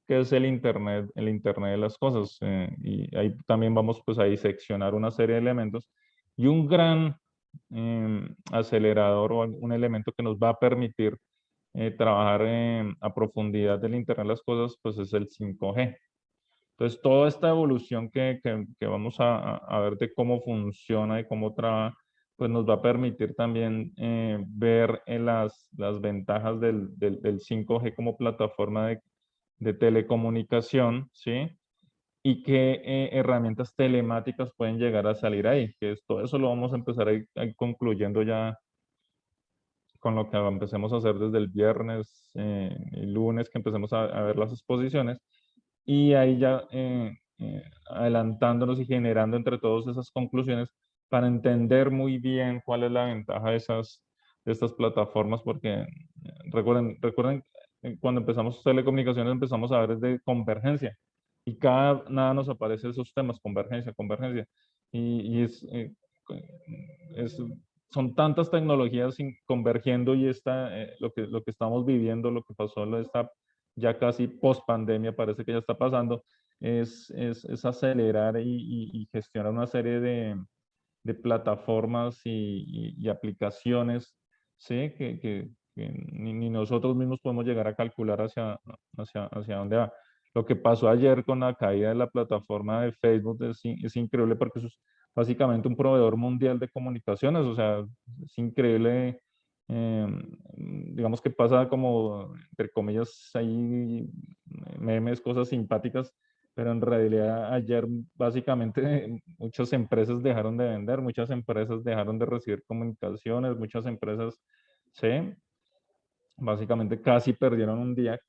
que es el Internet de las cosas. Y ahí también vamos pues a diseccionar una serie de elementos y un gran acelerador o un elemento que nos va a permitir trabajar a profundidad del Internet de las cosas, pues es el 5G. Entonces, toda esta evolución que vamos a ver de cómo funciona y cómo trabaja, pues nos va a permitir también ver las ventajas del 5G como plataforma de telecomunicación, ¿sí? Y qué herramientas telemáticas pueden llegar a salir ahí, que es, todo eso lo vamos a empezar a ir concluyendo ya con lo que empecemos a hacer desde el viernes y lunes, que empecemos a ver las exposiciones y ahí ya adelantándonos y generando entre todos esas conclusiones para entender muy bien cuál es la ventaja de estas plataformas, porque recuerden cuando empezamos telecomunicaciones empezamos a ver desde convergencia y nada nos aparece esos temas, convergencia, convergencia. Y es, son tantas tecnologías convergiendo y lo que estamos viviendo, lo que pasó, esta ya casi post pandemia, parece que ya está pasando, es acelerar y gestionar una serie de plataformas y aplicaciones, ¿sí? Que ni nosotros mismos podemos llegar a calcular hacia dónde va. Lo que pasó ayer con la caída de la plataforma de Facebook es increíble porque eso es básicamente un proveedor mundial de comunicaciones, o sea, es increíble, digamos que pasa como, entre comillas, hay memes, cosas simpáticas, pero en realidad ayer básicamente muchas empresas dejaron de vender, muchas empresas dejaron de recibir comunicaciones, muchas empresas, sí, básicamente casi perdieron un día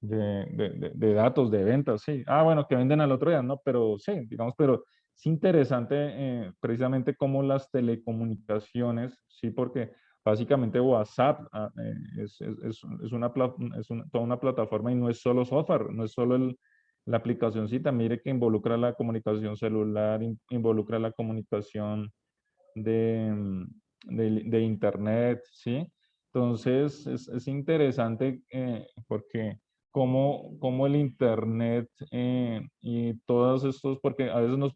de datos, de ventas, sí. Ah, bueno, que venden al otro día, ¿no? Pero sí, digamos, pero es interesante precisamente cómo las telecomunicaciones, sí, porque básicamente WhatsApp es toda una plataforma y no es solo software, no es solo la aplicacióncita, mire que involucra la comunicación celular, involucra la comunicación de internet, ¿sí? Entonces, es interesante porque cómo el internet y todos estos, porque a veces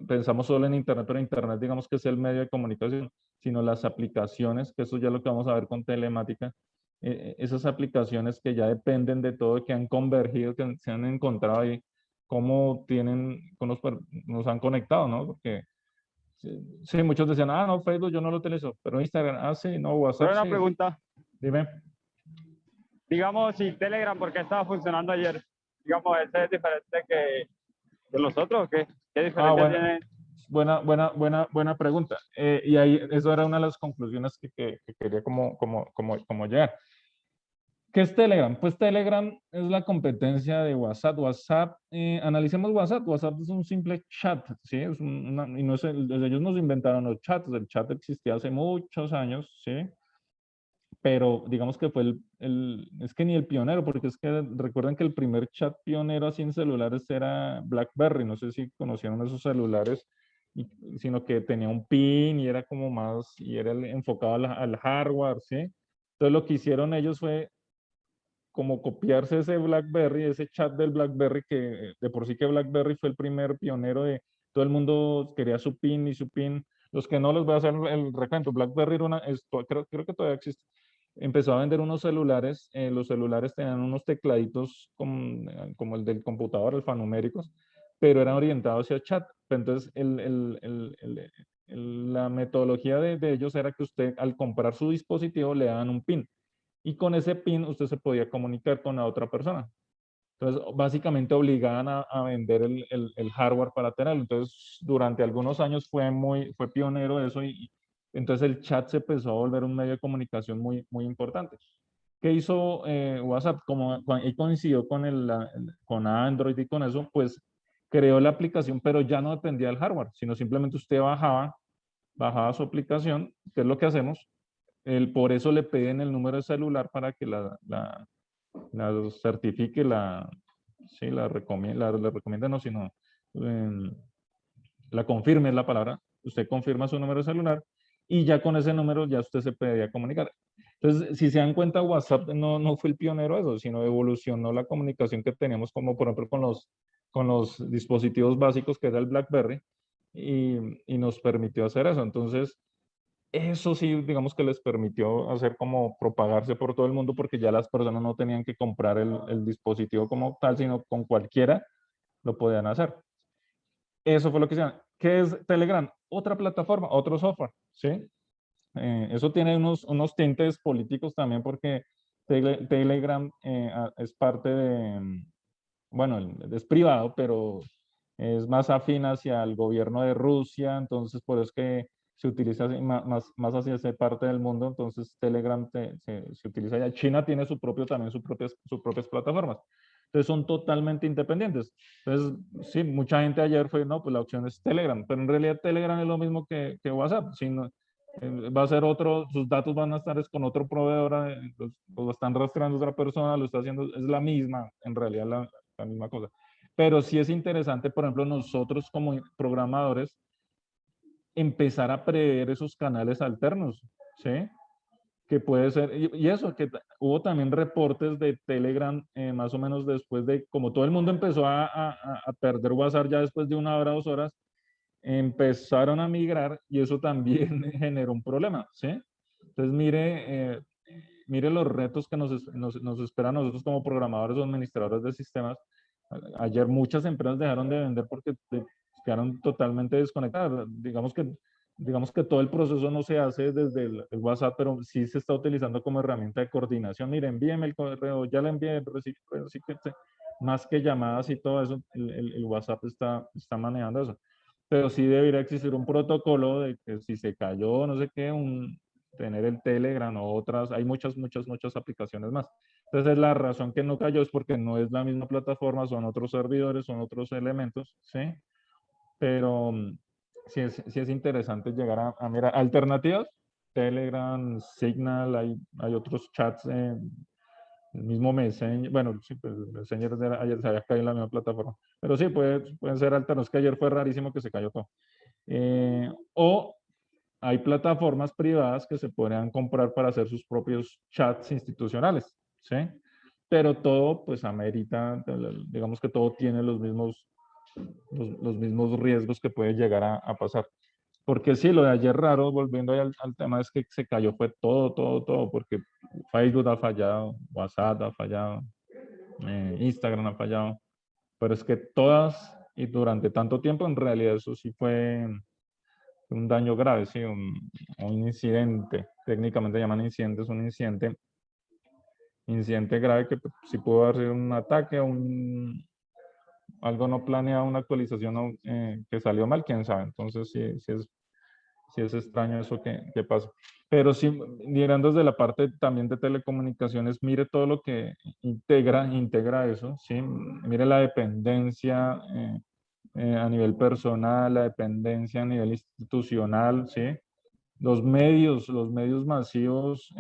pensamos solo en internet, pero internet digamos que es el medio de comunicación, sino las aplicaciones, que eso ya lo que vamos a ver con telemática, esas aplicaciones que ya dependen de todo, que han convergido, que se han encontrado ahí, cómo nos han conectado, ¿no? Porque sí, muchos decían, ah, no, Facebook yo no lo utilizo, pero Instagram, ah, sí, no, WhatsApp, Pero una sí. pregunta, Dime. digamos, si Telegram, ¿por qué estaba funcionando ayer? Digamos, ¿ese es diferente que los otros o qué? ¿Qué Ah, diferencia tiene? buena pregunta. Y ahí, eso era una de las conclusiones que quería como llegar. ¿Qué es Telegram? Pues Telegram es la competencia de WhatsApp. Analicemos WhatsApp. WhatsApp es un simple chat, ¿sí? Y no es ellos nos inventaron los chats. El chat existía hace muchos años, ¿sí? Pero digamos que fue es que ni el pionero, porque es que recuerden que el primer chat pionero así en celulares era BlackBerry. No sé si conocieron esos celulares, sino que tenía un pin y era como más, y era enfocado al hardware, ¿sí? Entonces lo que hicieron ellos fue como copiarse ese BlackBerry, ese chat del BlackBerry, que de por sí que BlackBerry fue el primer pionero de todo el mundo quería su PIN y su PIN. Los que no les voy a hacer el recuento, BlackBerry era creo que todavía existe. Empezó a vender unos celulares, los celulares tenían unos tecladitos como el del computador, alfanuméricos, pero eran orientados hacia chat. Entonces, la metodología de ellos era que usted al comprar su dispositivo le daban un PIN y con ese PIN usted se podía comunicar con la otra persona. Entonces, básicamente obligaban a vender el hardware para tenerlo. Entonces, durante algunos años fue pionero eso y entonces el chat se empezó a volver un medio de comunicación muy importante. ¿Qué hizo WhatsApp? Como y coincidió con Android y con eso, pues creó la aplicación, pero ya no dependía del hardware, sino simplemente usted bajaba su aplicación, que es lo que hacemos. Por eso le piden el número de celular para que la certifique, sí, la recomienda, no, sino la confirme es la palabra. Usted confirma su número de celular y ya con ese número ya usted se podía comunicar. Entonces, si se dan cuenta, WhatsApp no fue el pionero de eso, sino evolucionó la comunicación que teníamos, como por ejemplo con los dispositivos básicos, que era el BlackBerry, y nos permitió hacer eso. Entonces, eso sí, digamos que les permitió hacer como propagarse por todo el mundo porque ya las personas no tenían que comprar el dispositivo como tal, sino con cualquiera lo podían hacer. Eso fue lo que hicieron. ¿Qué es Telegram? Otra plataforma, otro software, ¿sí? Eso tiene unos tintes políticos también porque Telegram es parte bueno, es privado, pero es más afín hacia el gobierno de Rusia, entonces por eso es que se utiliza más hacia esa parte del mundo, entonces Telegram se utiliza allá. China tiene también sus propias plataformas. Entonces son totalmente independientes. Entonces, sí, mucha gente ayer fue, no, pues la opción es Telegram, pero en realidad Telegram es lo mismo que WhatsApp, sino, va a ser sus datos van a estar con otro proveedor, lo están rastreando otra persona, lo está haciendo, es la misma, en realidad la misma cosa. Pero sí es interesante, por ejemplo, nosotros como programadores, empezar a prever esos canales alternos, ¿sí? Que puede ser, y eso, que hubo también reportes de Telegram más o menos después de, como todo el mundo empezó a perder WhatsApp ya después de 1 hora, 2 horas, empezaron a migrar y eso también generó un problema, ¿sí? Entonces, mire los retos que nos esperan a nosotros como programadores o administradores de sistemas. Ayer muchas empresas dejaron de vender porque quedaron totalmente desconectadas. Digamos que digamos que todo el proceso no se hace desde el WhatsApp, pero sí se está utilizando como herramienta de coordinación. Mire, envíeme el correo, ya le envié, más que llamadas y todo eso, el WhatsApp está manejando eso. Pero sí debería existir un protocolo de que si se cayó, no sé qué, tener el Telegram o otras, hay muchas aplicaciones más. Entonces, la razón que no cayó es porque no es la misma plataforma, son otros servidores, son otros elementos, ¿sí? Pero sí es interesante llegar a mirar alternativas. Telegram, Signal, hay otros chats, el mismo Messenger, bueno, sí, pues Messenger ayer se había caído en la misma plataforma, pero sí, pueden ser alternativas, que ayer fue rarísimo que se cayó todo. O hay plataformas privadas que se podrían comprar para hacer sus propios chats institucionales, ¿sí? Pero todo, pues, amerita, digamos que todo tiene los mismos riesgos que puede llegar a pasar. Porque sí, lo de ayer raro, volviendo ahí al tema, es que se cayó, fue todo, porque Facebook ha fallado, WhatsApp ha fallado, Instagram ha fallado, pero es que todas y durante tanto tiempo, en realidad eso sí fue un daño grave, sí, un incidente, técnicamente llaman incidente, es un incidente grave que sí pudo haber sido un ataque, algo no planeado, una actualización que salió mal, quién sabe. Entonces sí es extraño eso que pasa. Pero sí, mirando desde la parte también de telecomunicaciones, mire todo lo que integra eso, ¿sí? Mire la dependencia a nivel personal, la dependencia a nivel institucional, ¿sí? Los medios masivos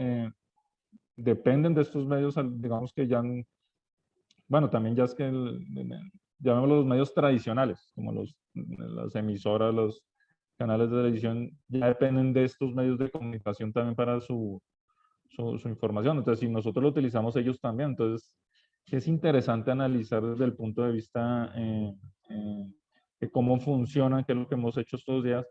dependen de estos medios, digamos que ya, bueno, también ya es que, llamémoslo los medios tradicionales, como las emisoras, los canales de televisión, ya dependen de estos medios de comunicación también para su información. Entonces, si nosotros lo utilizamos, ellos también. Entonces, sí es interesante analizar desde el punto de vista de cómo funcionan, qué es lo que hemos hecho estos días,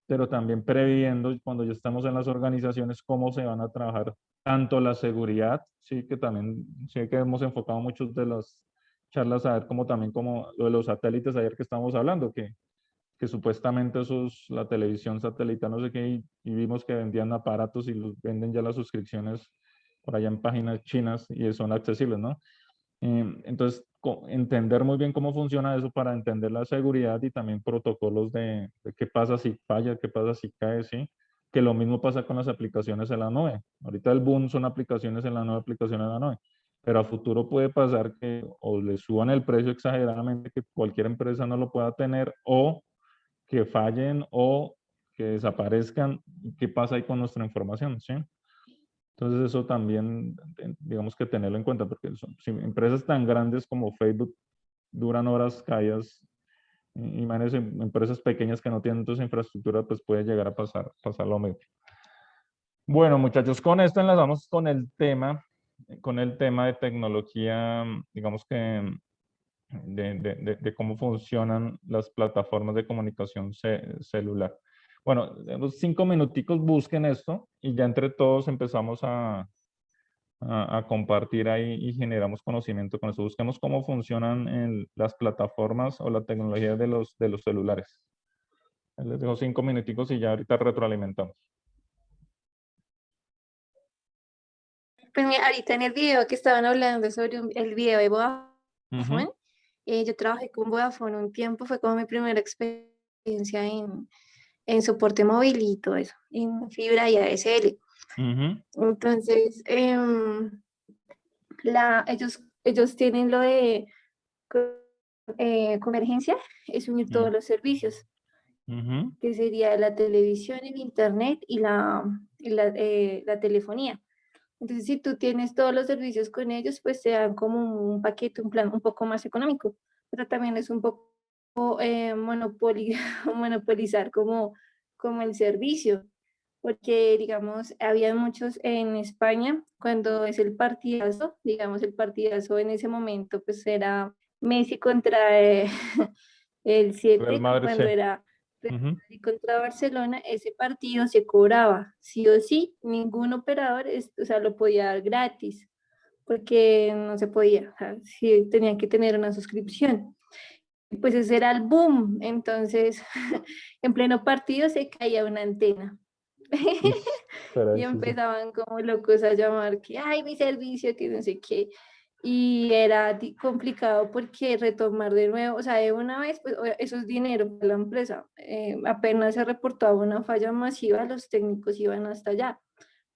pero también previendo cuando ya estamos en las organizaciones, cómo se van a trabajar tanto la seguridad, sí, que también sí que hemos enfocado muchas de las charlas a ver cómo también como lo de los satélites ayer que estábamos hablando, que supuestamente la televisión satelital, no sé qué, y vimos que vendían aparatos y los venden ya las suscripciones por allá en páginas chinas y son accesibles, ¿no? Entonces, entender muy bien cómo funciona eso para entender la seguridad y también protocolos de qué pasa si falla, qué pasa si cae, ¿sí? Que lo mismo pasa con las aplicaciones en la nube. Ahorita el boom son aplicaciones en la nube, aplicaciones en la nube. Pero a futuro puede pasar que o le suban el precio exageradamente, que cualquier empresa no lo pueda tener, o que fallen o que desaparezcan. ¿Qué pasa ahí con nuestra información? ¿Sí? Entonces eso también, digamos que tenerlo en cuenta, porque si empresas tan grandes como Facebook duran horas caídas, imagínense empresas pequeñas que no tienen toda esa infraestructura, pues puede llegar a pasar lo mismo. Bueno, muchachos, con esto enlazamos con el tema de tecnología, digamos que de cómo funcionan las plataformas de comunicación celular. Bueno, en los 5 minuticos busquen esto y ya entre todos empezamos a compartir ahí y generamos conocimiento con eso. Busquemos cómo funcionan las plataformas o la tecnología de los celulares. Les dejo 5 minuticos y ya ahorita retroalimentamos. Pues mira, ahorita en el video que estaban hablando sobre el video de Vodafone, yo trabajé con Vodafone un tiempo, fue como mi primera experiencia en soporte móvil y todo eso, en fibra y ADSL. Entonces, ellos tienen lo de convergencia, es unir todos los servicios, que sería la televisión, el internet y la telefonía. Entonces, si tú tienes todos los servicios con ellos, pues te dan como un paquete, un plan un poco más económico, pero también es un poco monopolizar como el servicio, porque, digamos, había muchos en España, cuando es el partidazo, digamos, el partidazo en ese momento, pues era Messi contra el 7, Real Madrid, cuando sí. era Real Madrid contra Barcelona, ese partido se cobraba, sí o sí, ningún operador, o sea, lo podía dar gratis, porque no se podía, o sea, sí, tenían que tener una suscripción. pues ese era el boom. Entonces, en pleno partido se caía una antena. Caray, Y sí, sí. empezaban como locos a llamar que, ay, mi servicio, que no sé qué. Y era complicado porque retomar de nuevo, o sea, de una vez, pues eso es dinero para la empresa. Apenas se reportaba una falla masiva, los técnicos iban hasta allá,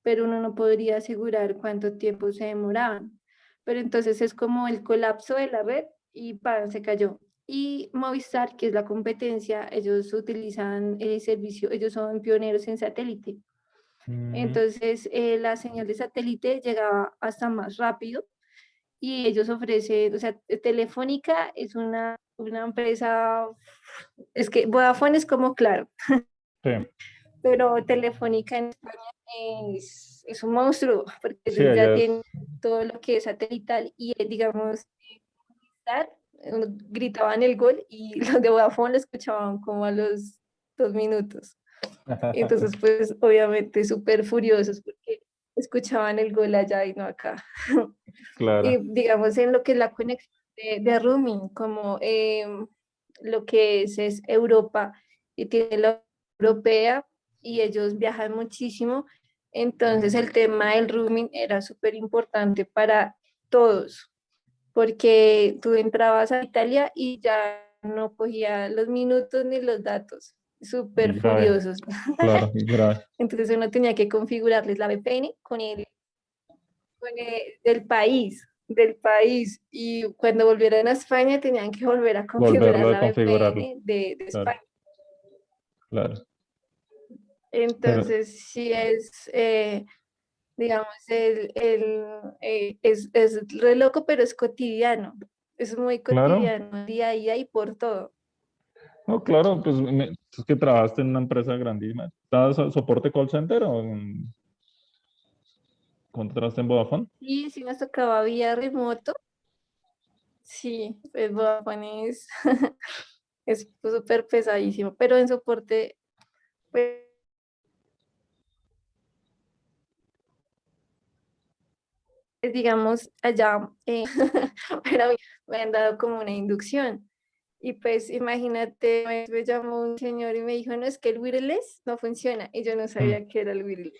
pero uno no podría asegurar cuánto tiempo se demoraban. Pero entonces es como el colapso de la red y ¡pam! Se cayó. Y Movistar, que es la competencia, ellos utilizan el servicio, ellos son pioneros en satélite. Entonces, la señal de satélite llegaba hasta más rápido y ellos ofrecen, o sea, Telefónica es una empresa, es que Vodafone es como Claro, Sí, pero Telefónica en España es un monstruo, porque sí, ellos ya allá tienen es. todo lo que es satelital y, digamos, Movistar, gritaban el gol y los de Vodafone lo escuchaban como a los 2 minutos. Entonces, pues, obviamente, súper furiosos porque escuchaban el gol allá y no acá. Y Claro. digamos, en lo que es la conexión de roaming, como lo que es Europa y tiene la europea y ellos viajan muchísimo, entonces el tema del roaming era súper importante para todos, porque tú entrabas a Italia y ya no cogía los minutos ni los datos, Y súper grave, furiosos. claro, y grave. Entonces uno tenía que configurarles la VPN del país. Y cuando volvieran a España tenían que volver a configurar Volverlo a la configurarlo. VPN de Claro, España. claro. Pero, Entonces sí es, digamos, es re loco, pero es cotidiano. Es muy claro, cotidiano, día a día y por todo. no, claro, pues es que trabajaste en una empresa grandísima. ¿Estabas soporte call center o contrataste en Vodafone? Y si nos tocaba vía remoto, sí, pues Vodafone es súper pesadísimo, pero en soporte, pues digamos, allá, pero a mí me han dado como una inducción. Y pues imagínate, me llamó un señor y me dijo, no, es que el wireless no funciona. Y yo no Mm. sabía qué era el wireless.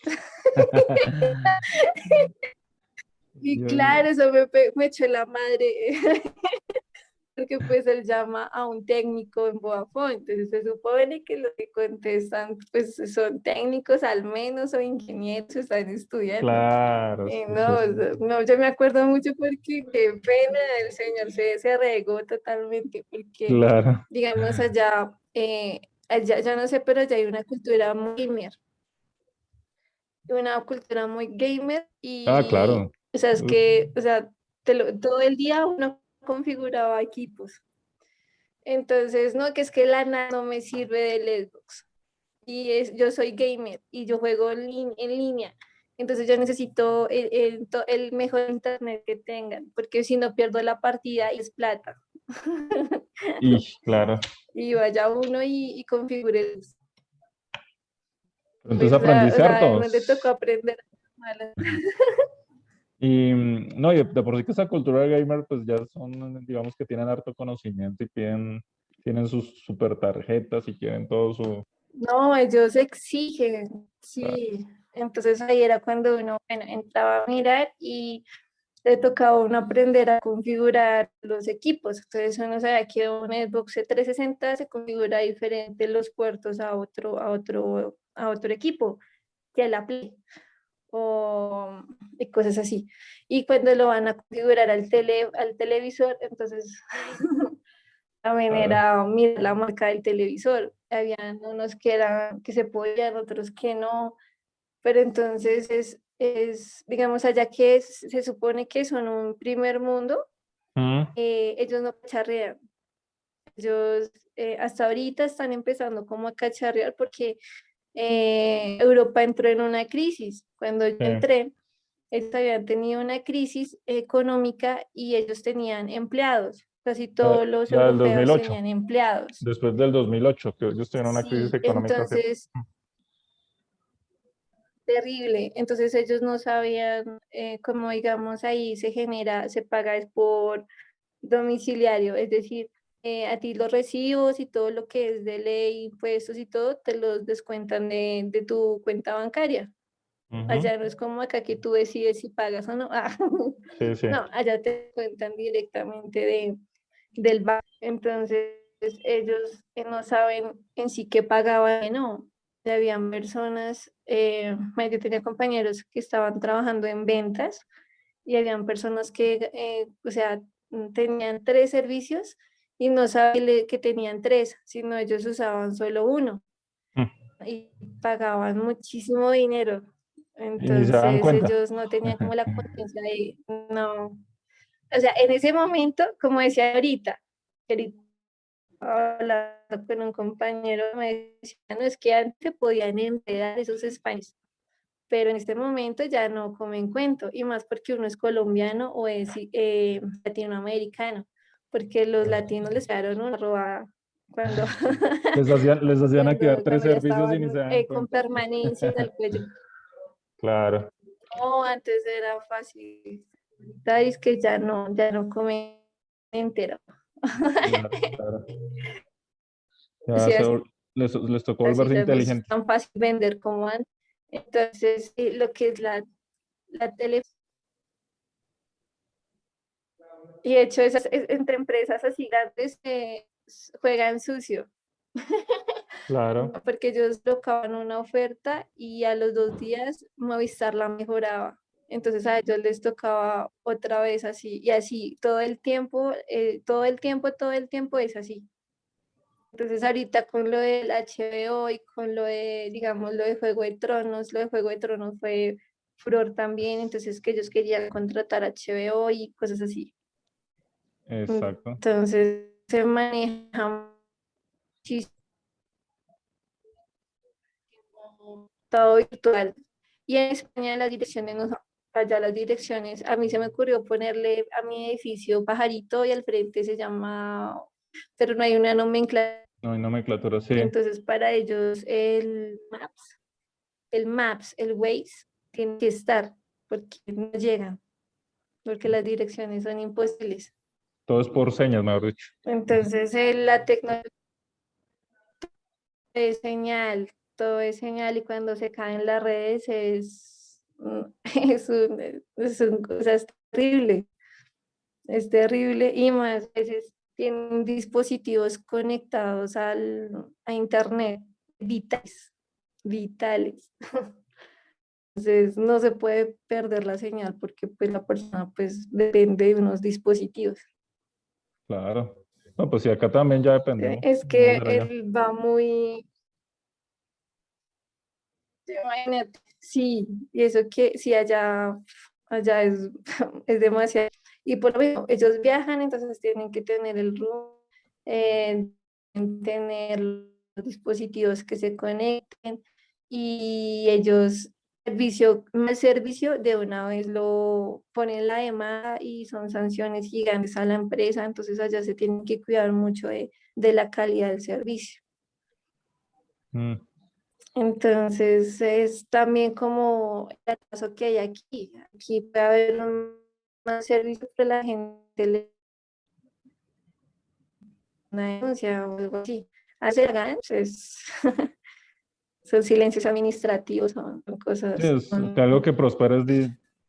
Y Yo- claro, eso me echó la madre. Porque pues él llama a un técnico en Vodafone, entonces se supone que los que contestan pues son técnicos al menos o ingenieros, están estudiando. claro, sí, sí, No, no, yo me acuerdo mucho porque qué pena, el señor se regó totalmente porque, claro. digamos, allá, yo no sé, pero allá hay una cultura muy gamer Ah, y, claro. o sea, es que, o sea, todo el día uno configuraba equipos. Entonces, no, que es que la nada no me sirve del Xbox. Yo soy gamer y yo juego en línea. Entonces yo necesito el mejor internet que tengan, porque si no pierdo la partida y es plata. Y, claro. Y vaya uno y configure. Pero entonces Pues, aprendiste no le hartos. tocó aprender malas. Y no, y de por sí que esa cultura gamer, pues ya son, digamos que tienen harto conocimiento y tienen sus super tarjetas y quieren todo su. No, ellos exigen, Ah, sí. Entonces ahí era cuando uno, bueno, entraba a mirar y le tocaba a uno aprender a configurar los equipos. Entonces uno sabía que un Xbox 360 se configura diferente los puertos a otro equipo que a la Play o y cosas así. Y cuando lo van a configurar al televisor, entonces también claro. era mirar la marca del televisor. Habían unos que se podían, otros que no, pero entonces digamos, allá que se supone que son un primer mundo, Mm, ellos no cacharrean. Ellos hasta ahorita están empezando como a cacharrear porque Europa entró en una crisis. Cuando yo sí. entré, ellos habían tenido una crisis económica y ellos tenían empleados. Casi La, todos los la del europeos 2008, tenían empleados. después del 2008, que ellos tuvieron una crisis Sí, económica así. entonces terrible. Entonces ellos no sabían cómo, digamos, ahí se paga es por domiciliario, es decir, a ti los recibos y todo lo que es de ley, impuestos y todo, te los descuentan de tu cuenta bancaria. Allá no es como acá que tú decides si pagas o no. Sí, sí. No, allá te cuentan directamente del banco. Entonces ellos no saben en sí qué pagaban y no. Habían personas, yo tenía compañeros que estaban trabajando en ventas y habían personas que, o sea, tenían 3 servicios y no sabían que tenían 3, sino ellos usaban solo uno y pagaban muchísimo dinero. Y ni se dan Entonces cuenta. ellos no tenían como la conciencia de, no, o sea, en ese momento, como decía ahorita hablando con un compañero, me decía, no, es que antes podían enredar esos españoles, pero en este momento ya no comen cuento, y más porque uno es colombiano o es latinoamericano, porque los latinos les daron una robada cuando, Les hacían activar 3 cuando ya servicios y estaban ni se dan con cuenta. permanencia en el cuello. Claro. No, antes era fácil. Es que ya no comen entero. Claro, claro. Ya Sí, así, les tocó así volverse ya no es inteligentes. tan fácil vender como antes. Entonces, lo que es la tele. Y de hecho, entre empresas así grandes juegan sucio. Claro. Porque ellos colocaban una oferta y a los 2 días Movistar la mejoraba. Entonces a ellos les tocaba otra vez así, y así todo el tiempo, todo el tiempo es así. Entonces ahorita con lo del HBO y con lo de, digamos, lo de Juego de Tronos fue furor también, entonces que ellos querían contratar HBO y cosas así. Exacto. Entonces se maneja muchísimo todo virtual. Y en España las direcciones, allá las direcciones, a mí se me ocurrió ponerle a mi edificio Pajarito y al frente se llama, pero no hay una nomenclatura. No hay nomenclatura, sí. Entonces para ellos el Waze tiene que estar porque no llegan, porque las direcciones son imposibles. Todo es por señas, mejor dicho. Entonces la tecnología es señal, todo es señal y cuando se caen las redes o sea, es terrible y más veces tienen dispositivos conectados a internet vitales. Entonces no se puede perder la señal porque pues la persona pues depende de unos dispositivos. Claro. No, pues sí, acá también ya dependemos. Es que Vamos a ver allá. él va muy, imagínate, sí, y eso que sí allá es demasiado. Y por lo mismo, ellos viajan, entonces tienen que tener el rumbo, tener los dispositivos que se conecten y ellos mal servicio de una vez lo ponen la demanda y son sanciones gigantes a la empresa, entonces allá se tienen que cuidar mucho de la calidad del servicio. Mm, Entonces es también como el caso que hay aquí. Aquí puede haber un servicio que la gente le una denuncia o algo así. Hace pues, son silencios administrativos, son sí, cosas es que algo que prospera es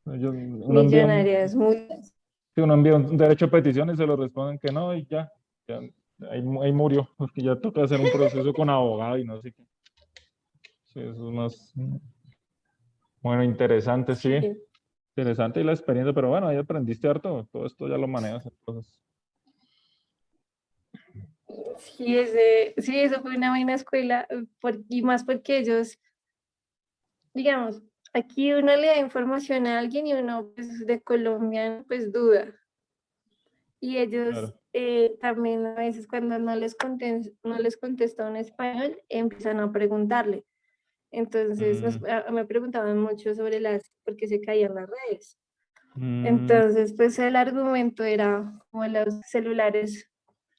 millonarias, multas. uno envía un derecho a petición y se lo responden que no y ya ahí murió, porque ya toca hacer un proceso con abogado y no sé qué. Sí, eso es más, bueno, interesante, sí, interesante y la experiencia, pero bueno, ahí aprendiste harto, todo esto ya lo manejas, entonces. Sí, eso fue una buena escuela, y más porque ellos, digamos, aquí uno le da información a alguien y uno pues, de Colombia pues duda. Y ellos Claro. también a veces cuando no les contesta en español, empiezan a preguntarle. Entonces me preguntaban mucho sobre por qué se caían las redes. Entonces, pues el argumento era como los celulares,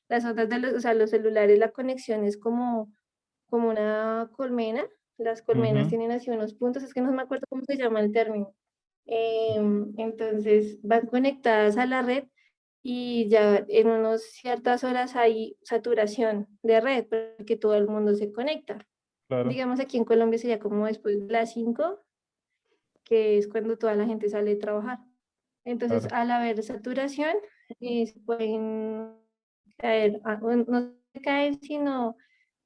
las ondas o sea, los celulares, la conexión es como una colmena. Las colmenas tienen así unos puntos, es que no me acuerdo cómo se llama el término. Entonces van conectadas a la red y ya en unas ciertas horas hay saturación de red porque todo el mundo se conecta. Claro. Digamos aquí en Colombia sería como después de las 5, que es cuando toda la gente sale de trabajar. Entonces, Claro. al haber saturación, se pueden caer, no se caen, sino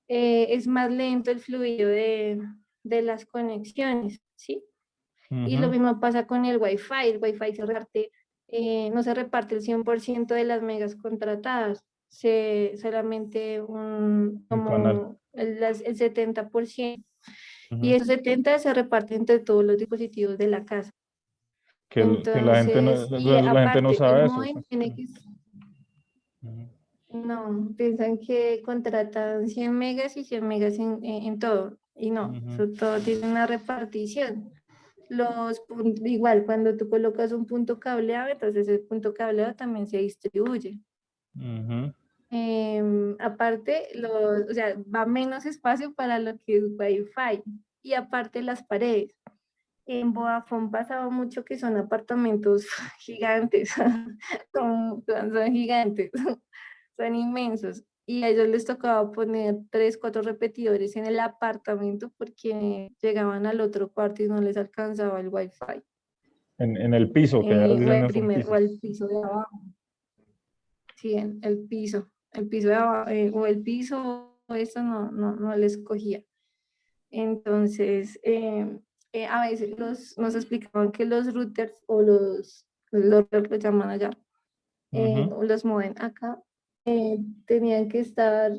es más lento el fluido de las conexiones, ¿sí? Y lo Ujú. mismo pasa con el Wi-Fi. El Wi-Fi se reparte, no se reparte el 100% de las megas contratadas, solamente Un canal. como el 70%. Y Ujú. esos 70 se reparten entre todos los dispositivos de la casa. Que la gente Entonces, y la gente no aparte, el sabe eso. módem tiene que... Ujú. No, piensan que contratan 100 megas y 100 megas en todo. Y no, Ujú. eso todo tiene una repartición. Igual, cuando tú colocas un punto cableado, entonces el punto cableado también se distribuye. Ujú. Aparte, o sea, va menos espacio para lo que es Wi-Fi. Y aparte las paredes. En Vodafone pasaba mucho que son apartamentos gigantes, son gigantes, son inmensos. Y a ellos les tocaba poner 3, 4 repetidores en el apartamento porque llegaban al otro cuarto y no les alcanzaba el Wi-Fi. En el piso, que ya O dicen es un o piso. el piso de abajo. Sí, el piso de abajo, o el piso, eso no les cogía. Entonces, a veces nos explicaban que los routers o los routers lo llaman allá, Ujú. o los modem acá, tenían que estar,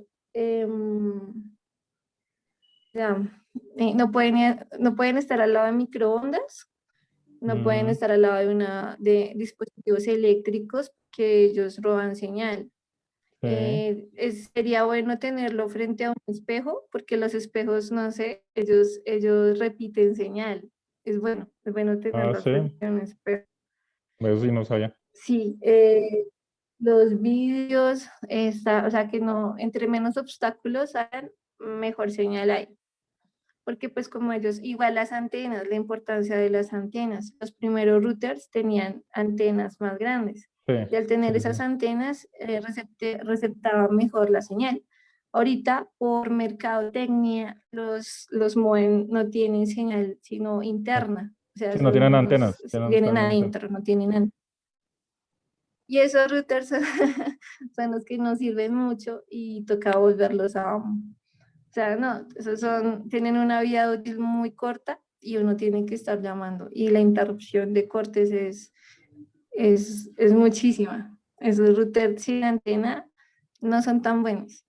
ya, no pueden estar al lado de microondas, no pueden Ujú. estar al lado de dispositivos eléctricos que ellos roban señal. Sí. Sería bueno tenerlo frente a un espejo, porque los espejos, no sé, ellos repiten señal. Es bueno Ah, tenerlo sí. frente a un espejo. Eso sí no sabía. Sí, los vídeos, o sea que no, entre menos obstáculos hagan, mejor señal hay. Porque pues como ellos, igual las antenas, la importancia de las antenas. Los primeros routers tenían antenas más grandes. Sí, Y al tener sí, esas sí. antenas, receptaba mejor la señal. Ahorita, por mercadotecnia, los modem no tienen señal, sino interna. O sea, Sí, no tienen antenas. vienen Tienen antenas. adentro, no tienen antenas. Y esos routers son los que nos sirven mucho y toca volverlos a... O sea, no, tienen una vida útil muy corta y uno tiene que estar llamando. Y la interrupción de cortes es muchísima. Esos routers sin antena no son tan buenos.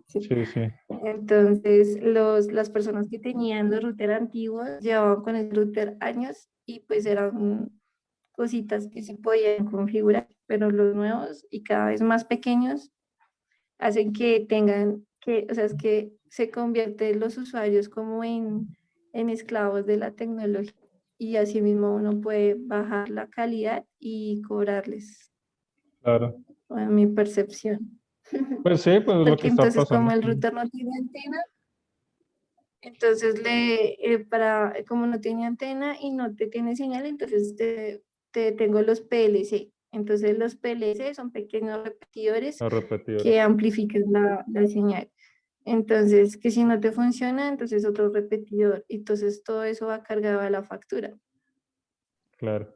Sí. Sí, sí. Entonces, las personas que tenían los routers antiguos llevaban con el router años y pues eran cositas que se podían configurar, pero los nuevos y cada vez más pequeños hacen que o sea, es que se convierten los usuarios como en esclavos de la tecnología y así mismo uno puede bajar la calidad y cobrarles, Claro. a mi percepción. Pues sí, pues es lo que Porque está entonces pasando. como el router no tiene antena, entonces como no tiene antena y no te tiene señal, entonces te tengo los PLC. Entonces los PLC son pequeños repetidores Los repetidores. que amplifican la señal. Entonces, que si no te funciona, entonces otro repetidor. Entonces todo eso va cargado a la factura. Claro.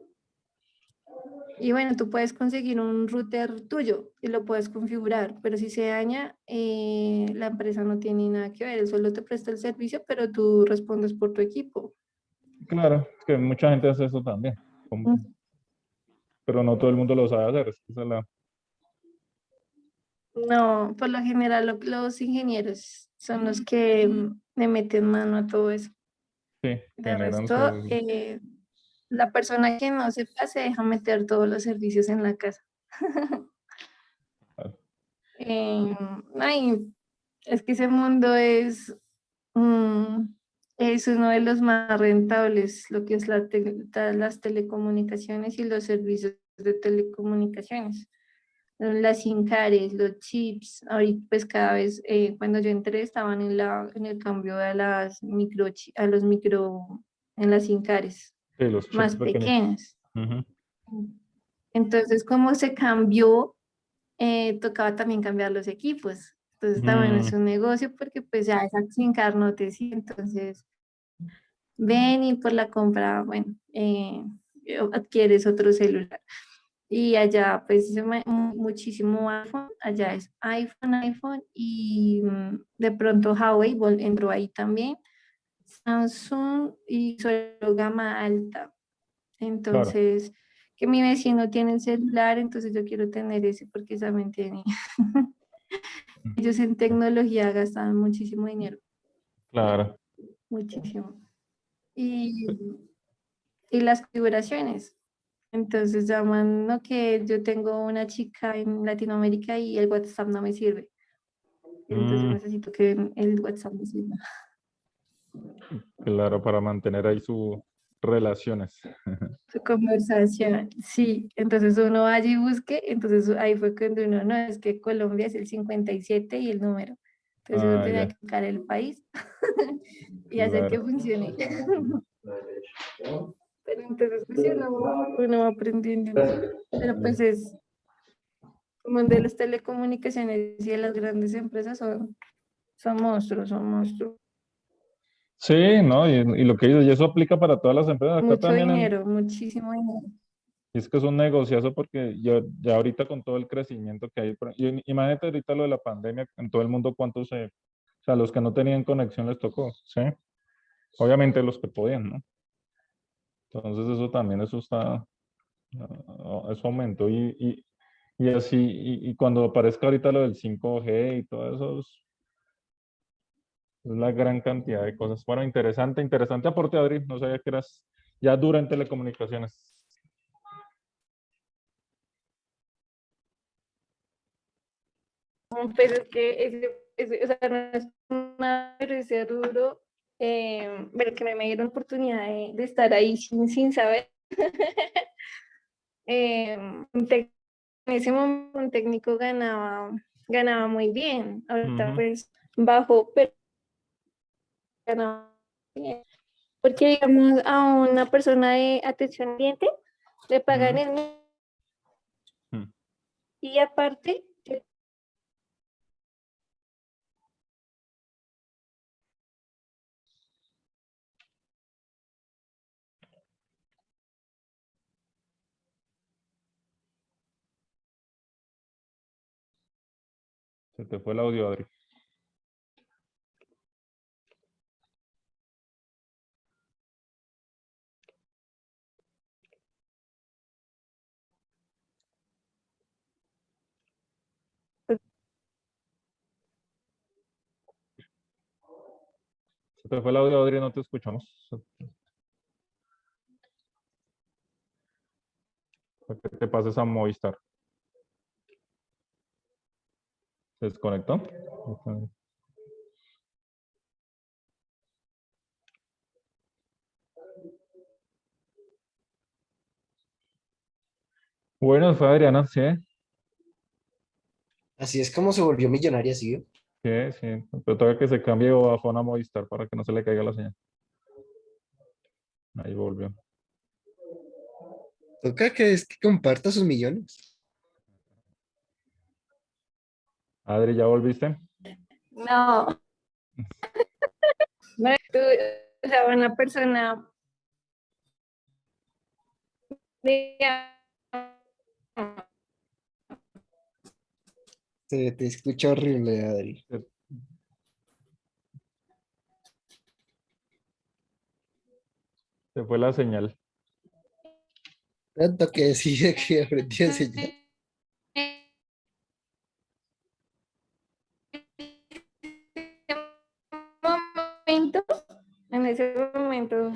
Y bueno, tú puedes conseguir un router tuyo y lo puedes configurar, pero si se daña, la empresa no tiene nada que ver, él solo te presta el servicio, pero tú respondes por tu equipo. Claro, es que mucha gente hace eso también. Pero no todo el mundo lo sabe hacer. Esa es la... No, por lo general los ingenieros son los que le meten mano a todo eso. Sí, De generan resto, su... la persona que no sepa se deja meter todos los servicios en la casa. Eh, ay, es que ese mundo es uno de los más rentables, lo que es las telecomunicaciones y los servicios de telecomunicaciones. Las SIM-cards, los chips, ahorita pues cada vez, cuando yo entré estaban en el cambio a los micro, en las SIM-cards Sí, los más chips pequeños. pequeñas. Ujú. Entonces, como se cambió, tocaba también cambiar los equipos. Entonces, también es un negocio porque pues ya es Accincar, no te sí. Entonces, ven y por la compra, bueno, adquieres otro celular. Y allá pues muchísimo iPhone, allá es iPhone y de pronto Huawei entró ahí también, Samsung y solo gama alta. Claro. Entonces, que mi vecino tiene el celular, entonces yo quiero tener ese porque también tiene. Ellos en tecnología gastan muchísimo dinero, Claro. muchísimo. Y, y las configuraciones. Entonces llaman, no, que yo tengo una chica en Latinoamérica y el WhatsApp no me sirve. Entonces necesito que el WhatsApp me sirva. Claro, para mantener ahí sus relaciones. Su conversación, sí. Entonces uno vaya y busque, entonces ahí fue cuando uno, no, es que Colombia es el 57 y el número. Entonces uno Ah, tenía ya, que buscar el país y hacer que claro. funcione. Pero entonces pues sí, uno va aprendiendo. Pero pues es como de las telecomunicaciones y de las grandes empresas son monstruos, son monstruos. Sí, ¿no? Y lo que dices, y eso aplica para todas las empresas. Acá Mucho también dinero, muchísimo dinero. es que es un negociazo porque ya ahorita con todo el crecimiento que hay, imagínate ahorita lo de la pandemia en todo el mundo, cuántos o sea, los que no tenían conexión les tocó, ¿sí? Obviamente los que podían, ¿no? Entonces eso también, eso está, eso aumentó y así, y cuando aparezca ahorita lo del 5G y todo eso, es la gran cantidad de cosas. Bueno, interesante, interesante aporte, Adri. No sabía que eras ya dura en telecomunicaciones. Pues es que o sea, no es una pero ese rubro, pero que me dieron oportunidad de estar ahí sin saber. En ese momento un técnico ganaba muy bien. Ahorita pues bajo, pero ganaba bien. Porque digamos a una persona de atención al cliente le pagan el mismo y aparte Se te fue el audio, Adri. Se te fue el audio, Adri, no te escuchamos. Para que te pases a Movistar. ¿Se desconectó? Bueno, fue Adriana, sí, Así es como se volvió millonaria, ¿sí? sí, sí. Pero todavía que se cambie de Vodafone a Movistar para que no se le caiga la señal. Ahí volvió. Toca que es que comparta sus millones. Adri, ¿ya volviste? no, no tú, o sea, una persona Te escucha horrible, Adri. Se fue la señal. Tanto que decide que aprendí a enseñar. momento, en ese momento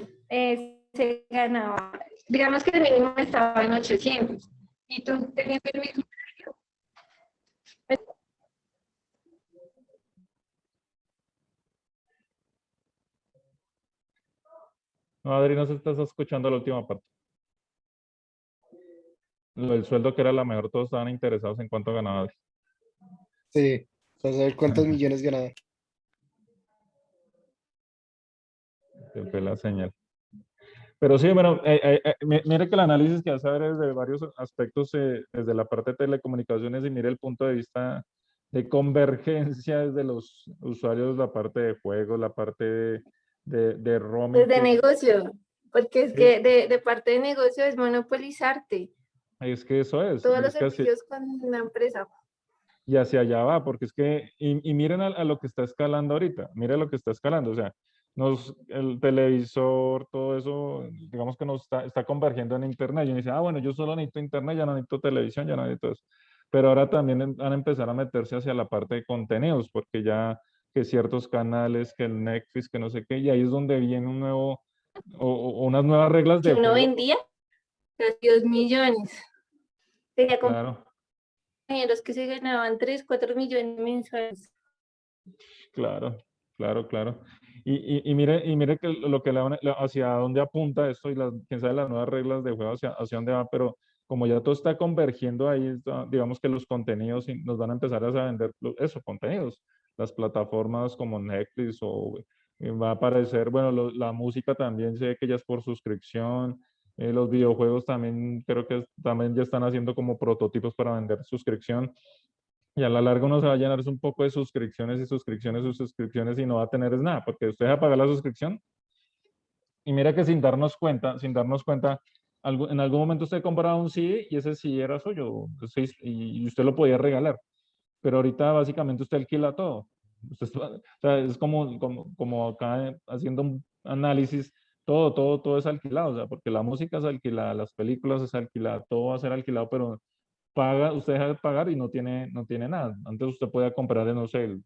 se ganaba, digamos que el mínimo estaba en 800 y tú tenías el mismo. No, Adri, no se estás escuchando la última parte. Lo del sueldo que era la mejor, todos estaban interesados en cuánto ganaba Adri. Sí, para saber cuántos millones ganaba. Se fue la señal. Pero sí, bueno, mire que el análisis que hace ver desde varios aspectos, desde la parte de telecomunicaciones y mire el punto de vista de convergencia desde los usuarios, la parte de juegos, la parte de roaming, Desde negocio, porque es Sí. que de parte de negocio es monopolizarte es que eso es, todos y los es que así, servicios con una empresa. y hacia allá va, porque es que, y miren a lo que está escalando ahorita, miren lo que está escalando, o sea, el televisor, todo eso, digamos que nos está convergiendo en Internet, y uno dice, bueno, yo solo necesito Internet, ya no necesito televisión, ya no necesito eso, pero ahora también van a empezar a meterse hacia la parte de contenidos, porque ya que ciertos canales, que el Netflix, que no sé qué, y ahí es donde viene un nuevo, o unas nuevas reglas Que de uno juego, vendía casi 2 millones. Tenía claro. compañeros que se ganaban 3, 4 millones mensuales. Claro, claro, claro. Y mire que lo que hacia dónde apunta esto y quién sabe las nuevas reglas de juego hacia dónde va, pero como ya todo está convergiendo ahí, digamos que los contenidos nos van a empezar a vender eso, contenidos. Las plataformas como Netflix o va a aparecer, bueno, la música también sé que ya es por suscripción. Los videojuegos también creo que también ya están haciendo como prototipos para vender suscripción. Y a la larga uno se va a llenar un poco de suscripciones y suscripciones y suscripciones y no va a tener es nada, porque usted va a pagar la suscripción y mira que sin darnos cuenta, en algún momento usted compraba un CD y ese CD era suyo, y usted lo podía regalar, pero ahorita básicamente usted alquila todo. O sea, es como acá haciendo un análisis, todo es alquilado, o sea, porque la música es alquilada, las películas es alquilada, todo va a ser alquilado, pero usted deja de pagar y no tiene nada. Antes usted podía comprar, no sé, el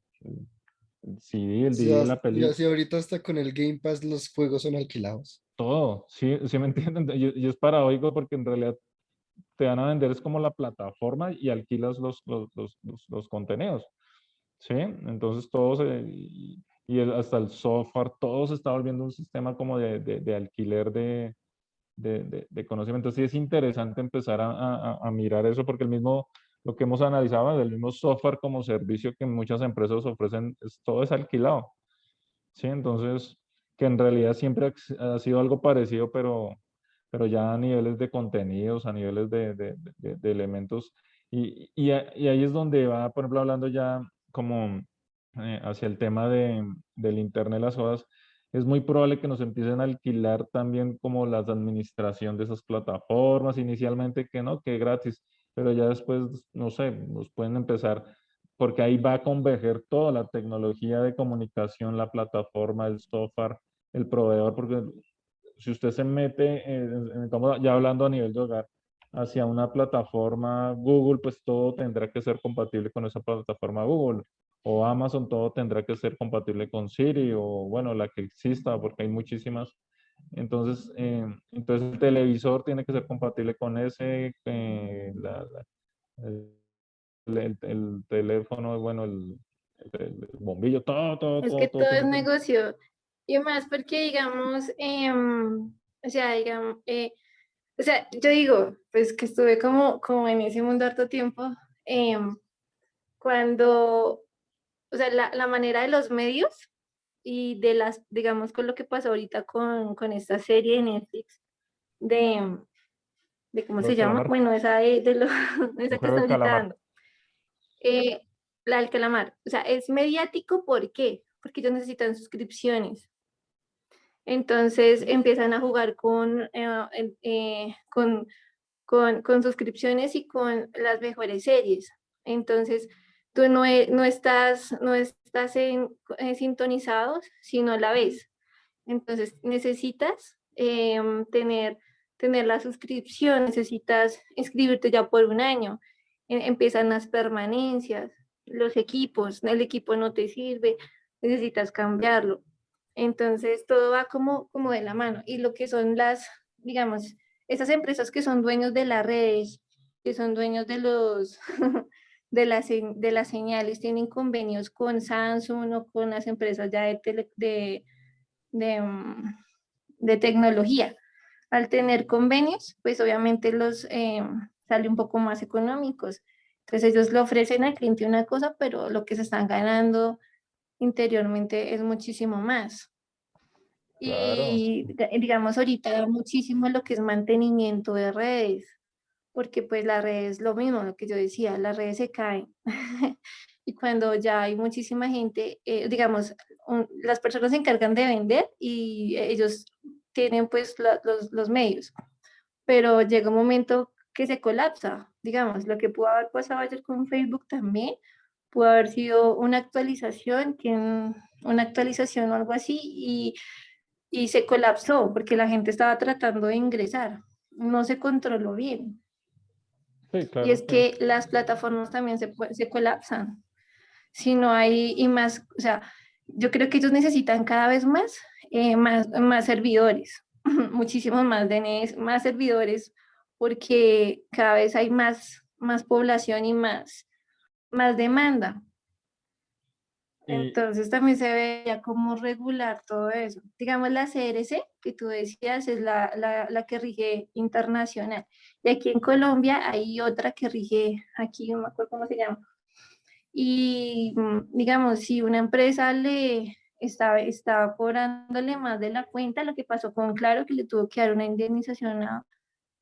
CD, el DVD de la Ya película, si ahorita hasta con el Game Pass los juegos son alquilados. todo, ¿sí me entienden? Y es paradójico porque en realidad te van a vender es como la plataforma y alquilas los contenidos, ¿sí? Entonces hasta el software, todo se está volviendo un sistema como de alquiler de conocimiento. Sí es interesante empezar a mirar eso porque lo que hemos analizado, el mismo software como servicio que muchas empresas ofrecen, todo es alquilado, ¿sí? Entonces, que en realidad siempre ha sido algo parecido, pero ya a niveles de contenidos, a niveles de elementos, y ahí es donde va, por ejemplo, hablando ya como hacia el tema del Internet de las cosas, es muy probable que nos empiecen a alquilar también como la administración de esas plataformas, inicialmente que no, que gratis, pero ya después, no sé, nos pueden empezar, porque ahí va a converger toda la tecnología de comunicación, la plataforma, el software, el proveedor, porque si usted se mete, estamos ya hablando a nivel de hogar, hacia una plataforma Google, pues todo tendrá que ser compatible con esa plataforma Google. O Amazon, todo tendrá que ser compatible con Siri o, bueno, la que exista, porque hay muchísimas. Entonces el televisor tiene que ser compatible con ese, el, el teléfono, bueno, el bombillo, Es que todo es tiene que... negocio. Y más porque, digamos, o sea, digamos, o sea, yo digo, pues que estuve como en ese mundo harto tiempo, cuando, o sea, la manera de los medios y de digamos, con lo que pasó ahorita con esta serie de Netflix, de, ¿cómo Lo se de llama? calamar, Bueno, esa el esa que juego está del ahorita calamar. dando. La del calamar. O sea, es mediático, ¿por qué? Porque ellos necesitan suscripciones. Entonces empiezan a jugar con suscripciones y con las mejores series. Entonces, tú no estás sintonizados si no la ves. Entonces, necesitas tener la suscripción, necesitas inscribirte ya por un año. Empiezan las permanencias, los equipos, el equipo no te sirve, necesitas cambiarlo. Entonces, todo va como de la mano. Y lo que son digamos, esas empresas que son dueños de las redes, que son dueños de las señales, tienen convenios con Samsung o con las empresas ya de, mm, de tecnología. Al tener convenios, pues obviamente los sale un poco más económicos. Entonces ellos le ofrecen al cliente una cosa, pero lo que se están ganando interiormente es muchísimo más. Claro. Y digamos ahorita muchísimo lo que es mantenimiento de redes, porque pues la red es lo mismo, lo que yo decía, las redes se caen. Y cuando ya hay muchísima gente, digamos, las personas se encargan de vender y ellos tienen pues los medios, pero llega un momento que se colapsa, digamos, lo que pudo haber pasado ayer con Facebook también, pudo haber sido una actualización, una actualización o algo así, y se colapsó porque la gente estaba tratando de ingresar, no se controló bien. Sí, Y claro, es que las plataformas también se colapsan. Si no hay, y más, o sea, yo creo que ellos necesitan cada vez más servidores, muchísimos más DNS, más servidores, porque cada vez hay más población y más demanda. y Entonces también se ve ya cómo regular todo eso. Digamos, la CRC, que tú decías, es la que rige internacional. Y aquí en Colombia hay otra que rige, aquí no me acuerdo cómo se llama. Y digamos, si una empresa le estaba cobrándole más de la cuenta, lo que pasó con Claro, que le tuvo que dar una indemnización a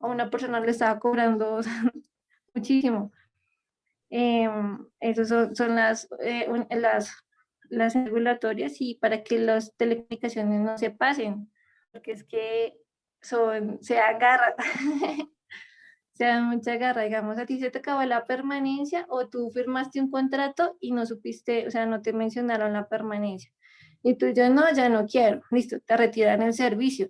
una persona, le estaba cobrando muchísimo. Esas son las regulatorias y para que las telecomunicaciones no se pasen, porque es que se agarra, se dan mucha garra, digamos, a ti se te acabó la permanencia o tú firmaste un contrato y no supiste, o sea, no te mencionaron la permanencia. Y tú yo no, ya no quiero, listo, te retiran el servicio.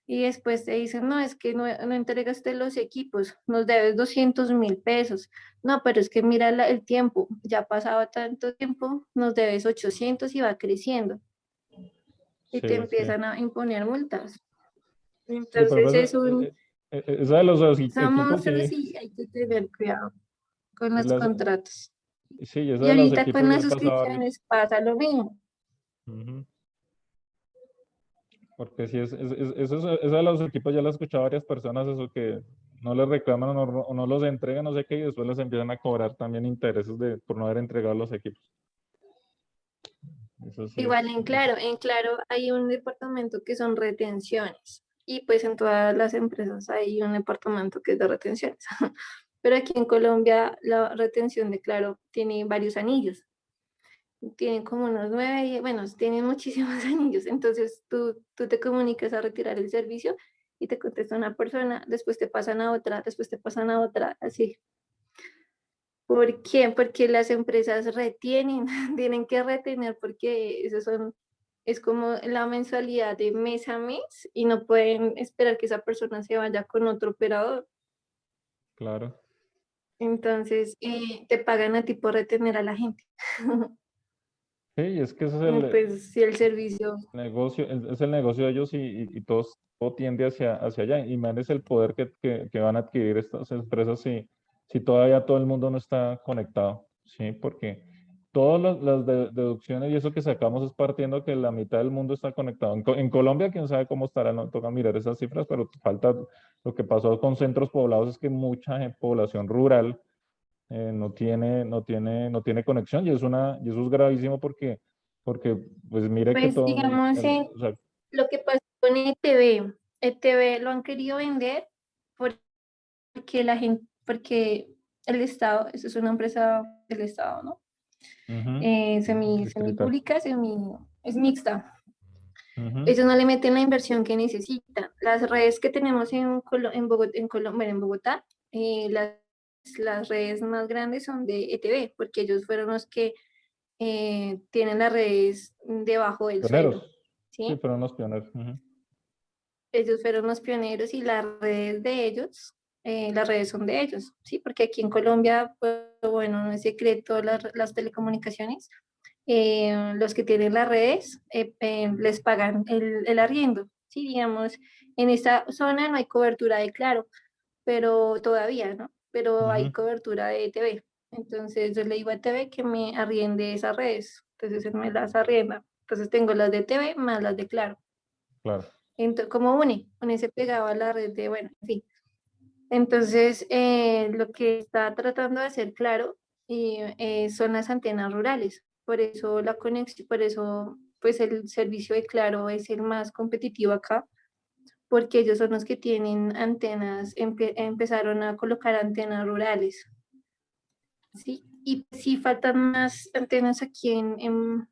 Y después te dicen, no, es que no entregaste los equipos, nos debes 200.000 pesos. No, pero es que mira el tiempo, ya ha pasado tanto tiempo, nos debes 800 y va creciendo. Y te sí, sí. empiezan a imponer multas. Sí, pero Entonces pues, esa de los son equipos, monstruos sí, y hay que tener cuidado con los las- contratos. sí, esa Y de los ahorita con equipos ya las ha pasado varios. suscripciones pasa lo mismo. Ujú. Porque sí, eso de los equipos ya lo he escuchado a varias personas, eso que no les reclaman o no los entregan, no sé qué, y después les empiezan a cobrar también intereses por no haber entregado los equipos. Eso sí Igual es. en Claro hay un departamento que son retenciones y pues en todas las empresas hay un departamento que es de retenciones. Pero aquí en Colombia la retención de Claro tiene varios anillos. Tienen como unos 9, bueno, tienen muchísimos anillos. Entonces tú te comunicas a retirar el servicio y te contesta una persona, después te pasan a otra, después te pasan a otra, así. ¿Por qué? Porque las empresas retienen, tienen que retener porque es como la mensualidad de mes a mes y no pueden esperar que esa persona se vaya con otro operador. Claro. Entonces, te pagan a ti por retener a la gente. Sí, y es que ese es Pues si el servicio, negocio, es el negocio de ellos y todo tiende hacia allá. Y más es el poder que van a adquirir estas empresas si todavía todo el mundo no está conectado, ¿sí? Porque todas las deducciones y eso que sacamos es partiendo que la mitad del mundo está conectado. En Colombia, quién sabe cómo estará, no toca mirar esas cifras, pero falta lo que pasó con centros poblados, es que mucha población rural no tiene conexión y eso es gravísimo porque pues mire que pues todo, digamos, o sea, lo que pasó con ETV lo han querido vender porque porque el Estado, eso es una empresa del Estado, ¿no? ujú, Semi distrital. pública, es mixta. Ujú, Ellos no le meten la inversión que necesitan. Las redes que tenemos en Bogotá, las redes más grandes son de ETV, porque ellos fueron los que tienen las redes debajo del suelo, pioneros, sí, ¿sí? fueron los pioneros. Ujú, Ellos fueron los pioneros y las redes son de ellos, ¿sí? Porque aquí en Colombia, pues, bueno, no es secreto las telecomunicaciones, los que tienen las redes les pagan el arriendo, ¿sí? Digamos, en esta zona no hay cobertura de Claro, pero todavía, ¿no? Pero hay ujú, cobertura de ETV. Entonces yo le digo a ETV que me arriende esas redes, entonces él me las arrienda. Entonces tengo las de ETV más las de Claro. claro, Entonces, como une se pegaba a la red de, bueno, en fin. Entonces, lo que está tratando de hacer Claro son las antenas rurales. Por eso la conexión, por eso pues el servicio de Claro es el más competitivo acá, porque ellos son los que tienen antenas, empezaron a colocar antenas rurales, ¿sí? Y sí faltan más antenas aquí en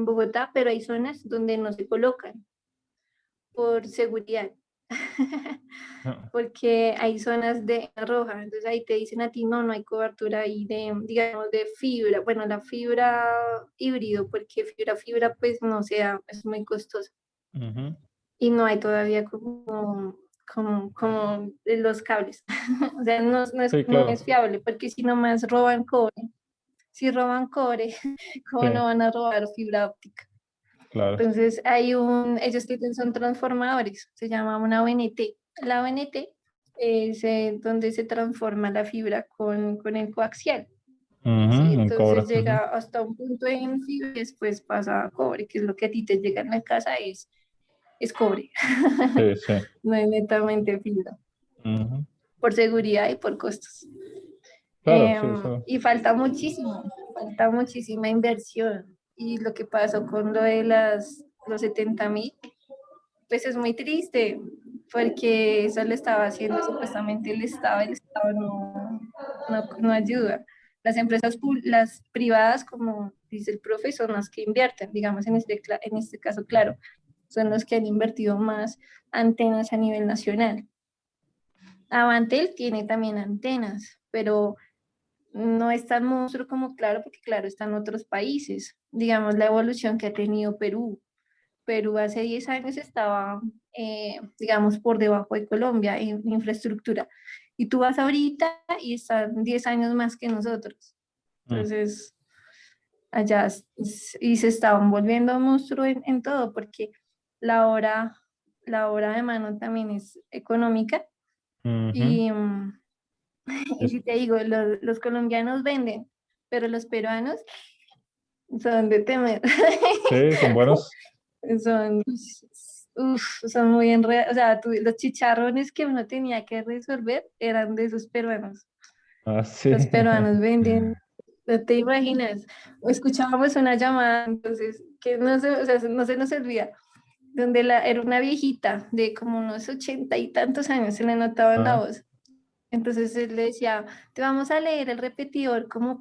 Bogotá, pero hay zonas donde no se colocan por seguridad. Ah, Porque hay zonas de roja, entonces ahí te dicen a ti, no, no hay cobertura ahí de, digamos, de fibra, bueno, la fibra híbrido, porque fibra, pues no sea, es muy costosa ujú. y no hay todavía como los cables, o sea, Sí, no claro, es fiable, porque si nomás roban cobre, si roban cobre, ¿cómo no sí, van a robar fibra óptica? claro. Entonces ellos tienen, son transformadores, se llama una ONT. La ONT es donde se transforma la fibra con el coaxial. ¿Sí? Ujú, en cobre. Entonces llega hasta un punto en fibra y después pasa a cobre, que es lo que a ti te llega en la casa, es cobre, Sí, sí. no es netamente fibra, Ujú. por seguridad y por costos. Claro, sí, eso. Y falta muchísima inversión. Y lo que pasó con lo de los 70.000, pues es muy triste, porque eso lo estaba haciendo supuestamente el Estado no ayuda. Las empresas, las privadas, como dice el profe, son las que invierten, digamos en este caso, claro, son los que han invertido más antenas a nivel nacional. Avantel tiene también antenas, pero no es tan monstruo como Claro, porque Claro está en otros países. Digamos, la evolución que ha tenido Perú. Perú hace 10 años estaba, digamos, por debajo de Colombia en infraestructura. Y tú vas ahorita y están 10 años más que nosotros. Mm. Entonces, allá y se estaban volviendo monstruo en todo, porque la hora, la hora de mano también es económica. Ujú. Y, y Es- si te digo, los colombianos venden, pero los peruanos son de temer. Sí, son buenos. Son, son muy enredados. O sea, los chicharrones que uno tenía que resolver eran de esos peruanos. Ah, sí. Los peruanos venden, no te imaginas. Escuchábamos una llamada, entonces, que no se, o sea, no se nos olvida, donde era una viejita de como unos 80 y tantos años, se le notaba en la Ah, voz. Entonces él le decía, te vamos a leer el repetidor como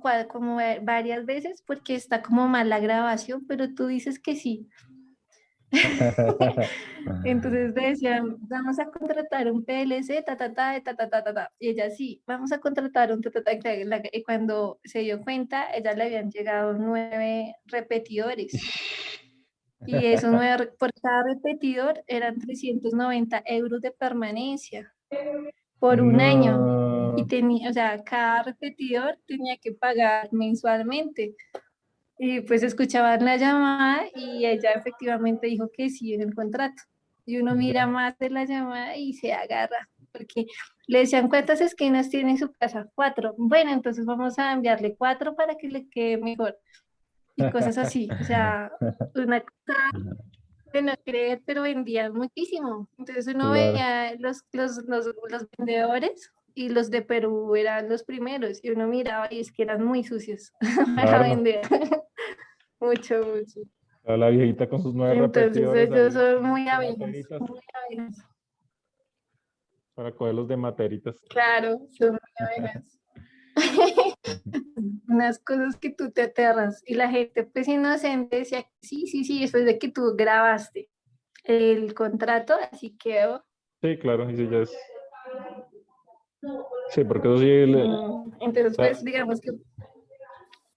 varias veces porque está como mal la grabación, pero tú dices que sí. Entonces decían, vamos a contratar un PLC, ta, ta, ta, ta, ta, ta, ta, ta. Y ella sí, vamos a contratar un ta, ta, ta, y cuando se dio cuenta, ella le habían llegado 9 repetidores. Y esos 9, por cada repetidor eran 390 euros de permanencia por un año. Y No. tenía, o sea, cada repetidor tenía que pagar mensualmente. Y pues escuchaban la llamada y ella efectivamente dijo que sí en el contrato. Y uno mira Ya. más de la llamada y se agarra, porque le decían, ¿cuántas esquinas tiene su casa? 4. Bueno, entonces vamos a enviarle 4 para que le quede mejor. Y cosas así. O sea, una cosa de no creer, pero vendían muchísimo. Entonces uno Claro. veía los vendedores y los de Perú eran los primeros. Y uno miraba y es que eran muy sucios para Claro, no. vender. Mucho, mucho. La viejita con sus 9 Entonces repetidores ellos ahí son muy de abejas, materitas muy abejas. para cogerlos de materitas. Claro, son muy abejas. Unas cosas que tú te aterras y la gente pues inocente decía, sí, sí, sí, eso es de que tú grabaste el contrato, así quedó. Sí, claro, y si ya es. Sí, porque eso sí Entonces sea, pues digamos que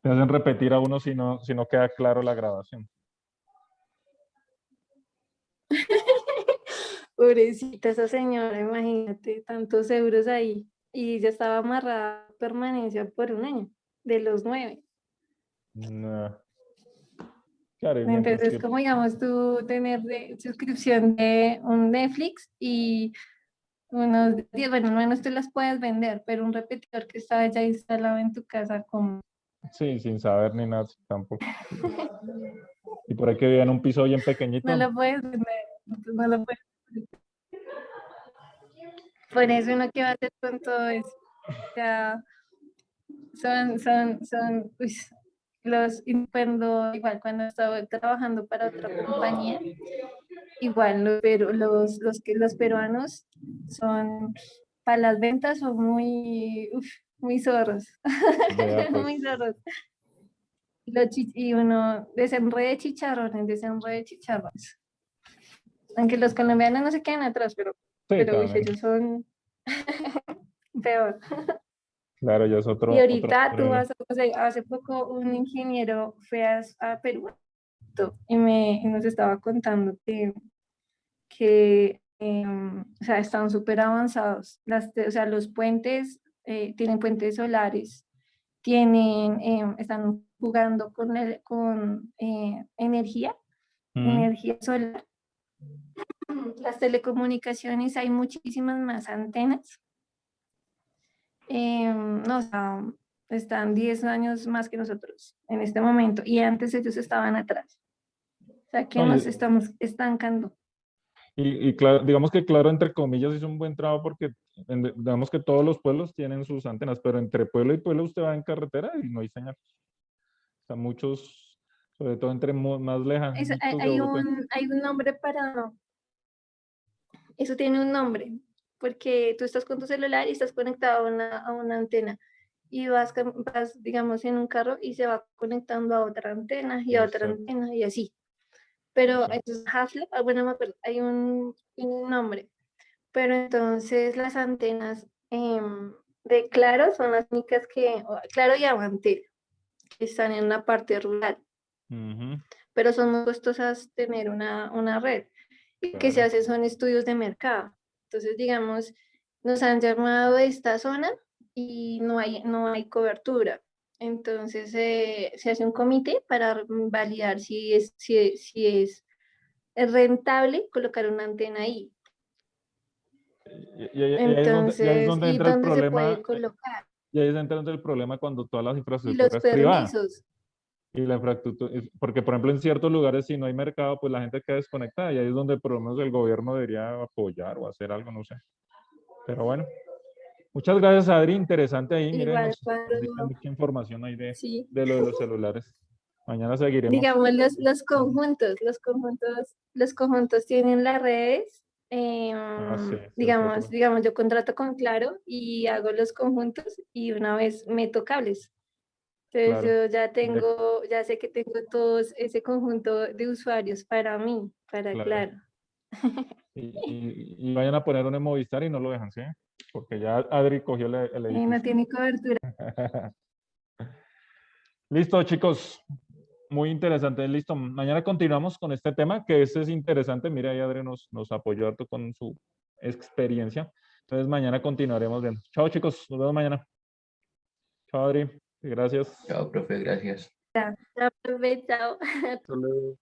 te hacen repetir a uno si no queda claro la grabación. pobrecita esa señora, imagínate, tantos euros ahí y ya estaba amarrada a permanencia por un año, de los 9. No. Claro, y mientras Entonces, que. como digamos, tú tener suscripción de un Netflix y unos 10, bueno, al menos tú las puedes vender, pero un repetidor que estaba ya instalado en tu casa, como Sí, sin saber ni nada tampoco. Y por ahí que vivían en un piso bien no pequeñito. lo puedes vender, entonces no lo puedes. Por eso uno que va a hacer con todo eso. O sea, uy. cuando estaba trabajando para otra compañía, igual los peruanos son, para las ventas son muy zorros, Vea, pues. muy zorros. Y uno desenrede chicharrones. Aunque los colombianos no se quedan atrás, pero también. ellos son peor. Claro, ya es Y ahorita otro nivel. hace poco un ingeniero fue a Perú y nos estaba contando que o sea, están súper avanzados. O sea, los puentes, tienen puentes solares, están jugando con energía solar. Las telecomunicaciones, hay muchísimas más antenas. No, o sea, están 10 años más que nosotros en este momento, y antes ellos estaban atrás. O sea, que No, nos estamos estancando. Y claro, digamos que claro, entre comillas, es un buen trabajo porque digamos que todos los pueblos tienen sus antenas, pero entre pueblo y pueblo usted va en carretera y no hay señal. O sea, muchos, sobre todo entre más lejanos Hay un nombre para... Eso tiene un nombre, porque tú estás con tu celular y estás conectado a una antena. Y vas, digamos, en un carro y se va conectando a otra antena y a otra antena y así. Pero es bueno, me acuerdo, hay un nombre. Pero entonces las antenas de Claro son las únicas Claro y Avantel, que están en una parte rural. Pero son muy costosas tener una red. Y que se hacen son estudios de mercado. Entonces, digamos, nos han llamado de esta zona y no hay cobertura. Entonces, se hace un comité para validar si es rentable colocar una antena ahí. Y ahí es Entonces, donde ¿y entra el dónde se problema. puede colocar? Y ahí es donde entra el problema cuando toda la Y infraestructura los es privada. permisos. Y la infraestructura, porque por ejemplo en ciertos lugares si no hay mercado, pues la gente queda desconectada y ahí es donde por lo menos el gobierno debería apoyar o hacer algo, no sé. Pero bueno, muchas gracias Adri, interesante ahí, miren, Igual nos diste cuando, mucha información ahí sí, de lo de los celulares. Mañana seguiremos. digamos, los conjuntos tienen las redes. Sí, es otro. Digamos, yo contrato con Claro y hago los conjuntos y una vez meto cables. Entonces Claro. ya sé que tengo todos ese conjunto de usuarios para mí, para Claro. Claro. Y vayan a poner uno en Movistar y no lo dejan, ¿sí? Porque ya Adri cogió el edificio. No tiene cobertura. Listo, chicos. Muy interesante. Listo. Mañana continuamos con este tema, que este es interesante. Mira, ahí Adri nos apoyó harto con su experiencia. Entonces, mañana continuaremos viendo. Chao, chicos. Nos vemos mañana. Chao, Adri. Gracias. Chao, profe, gracias. Chao, profe, chao. Hasta luego.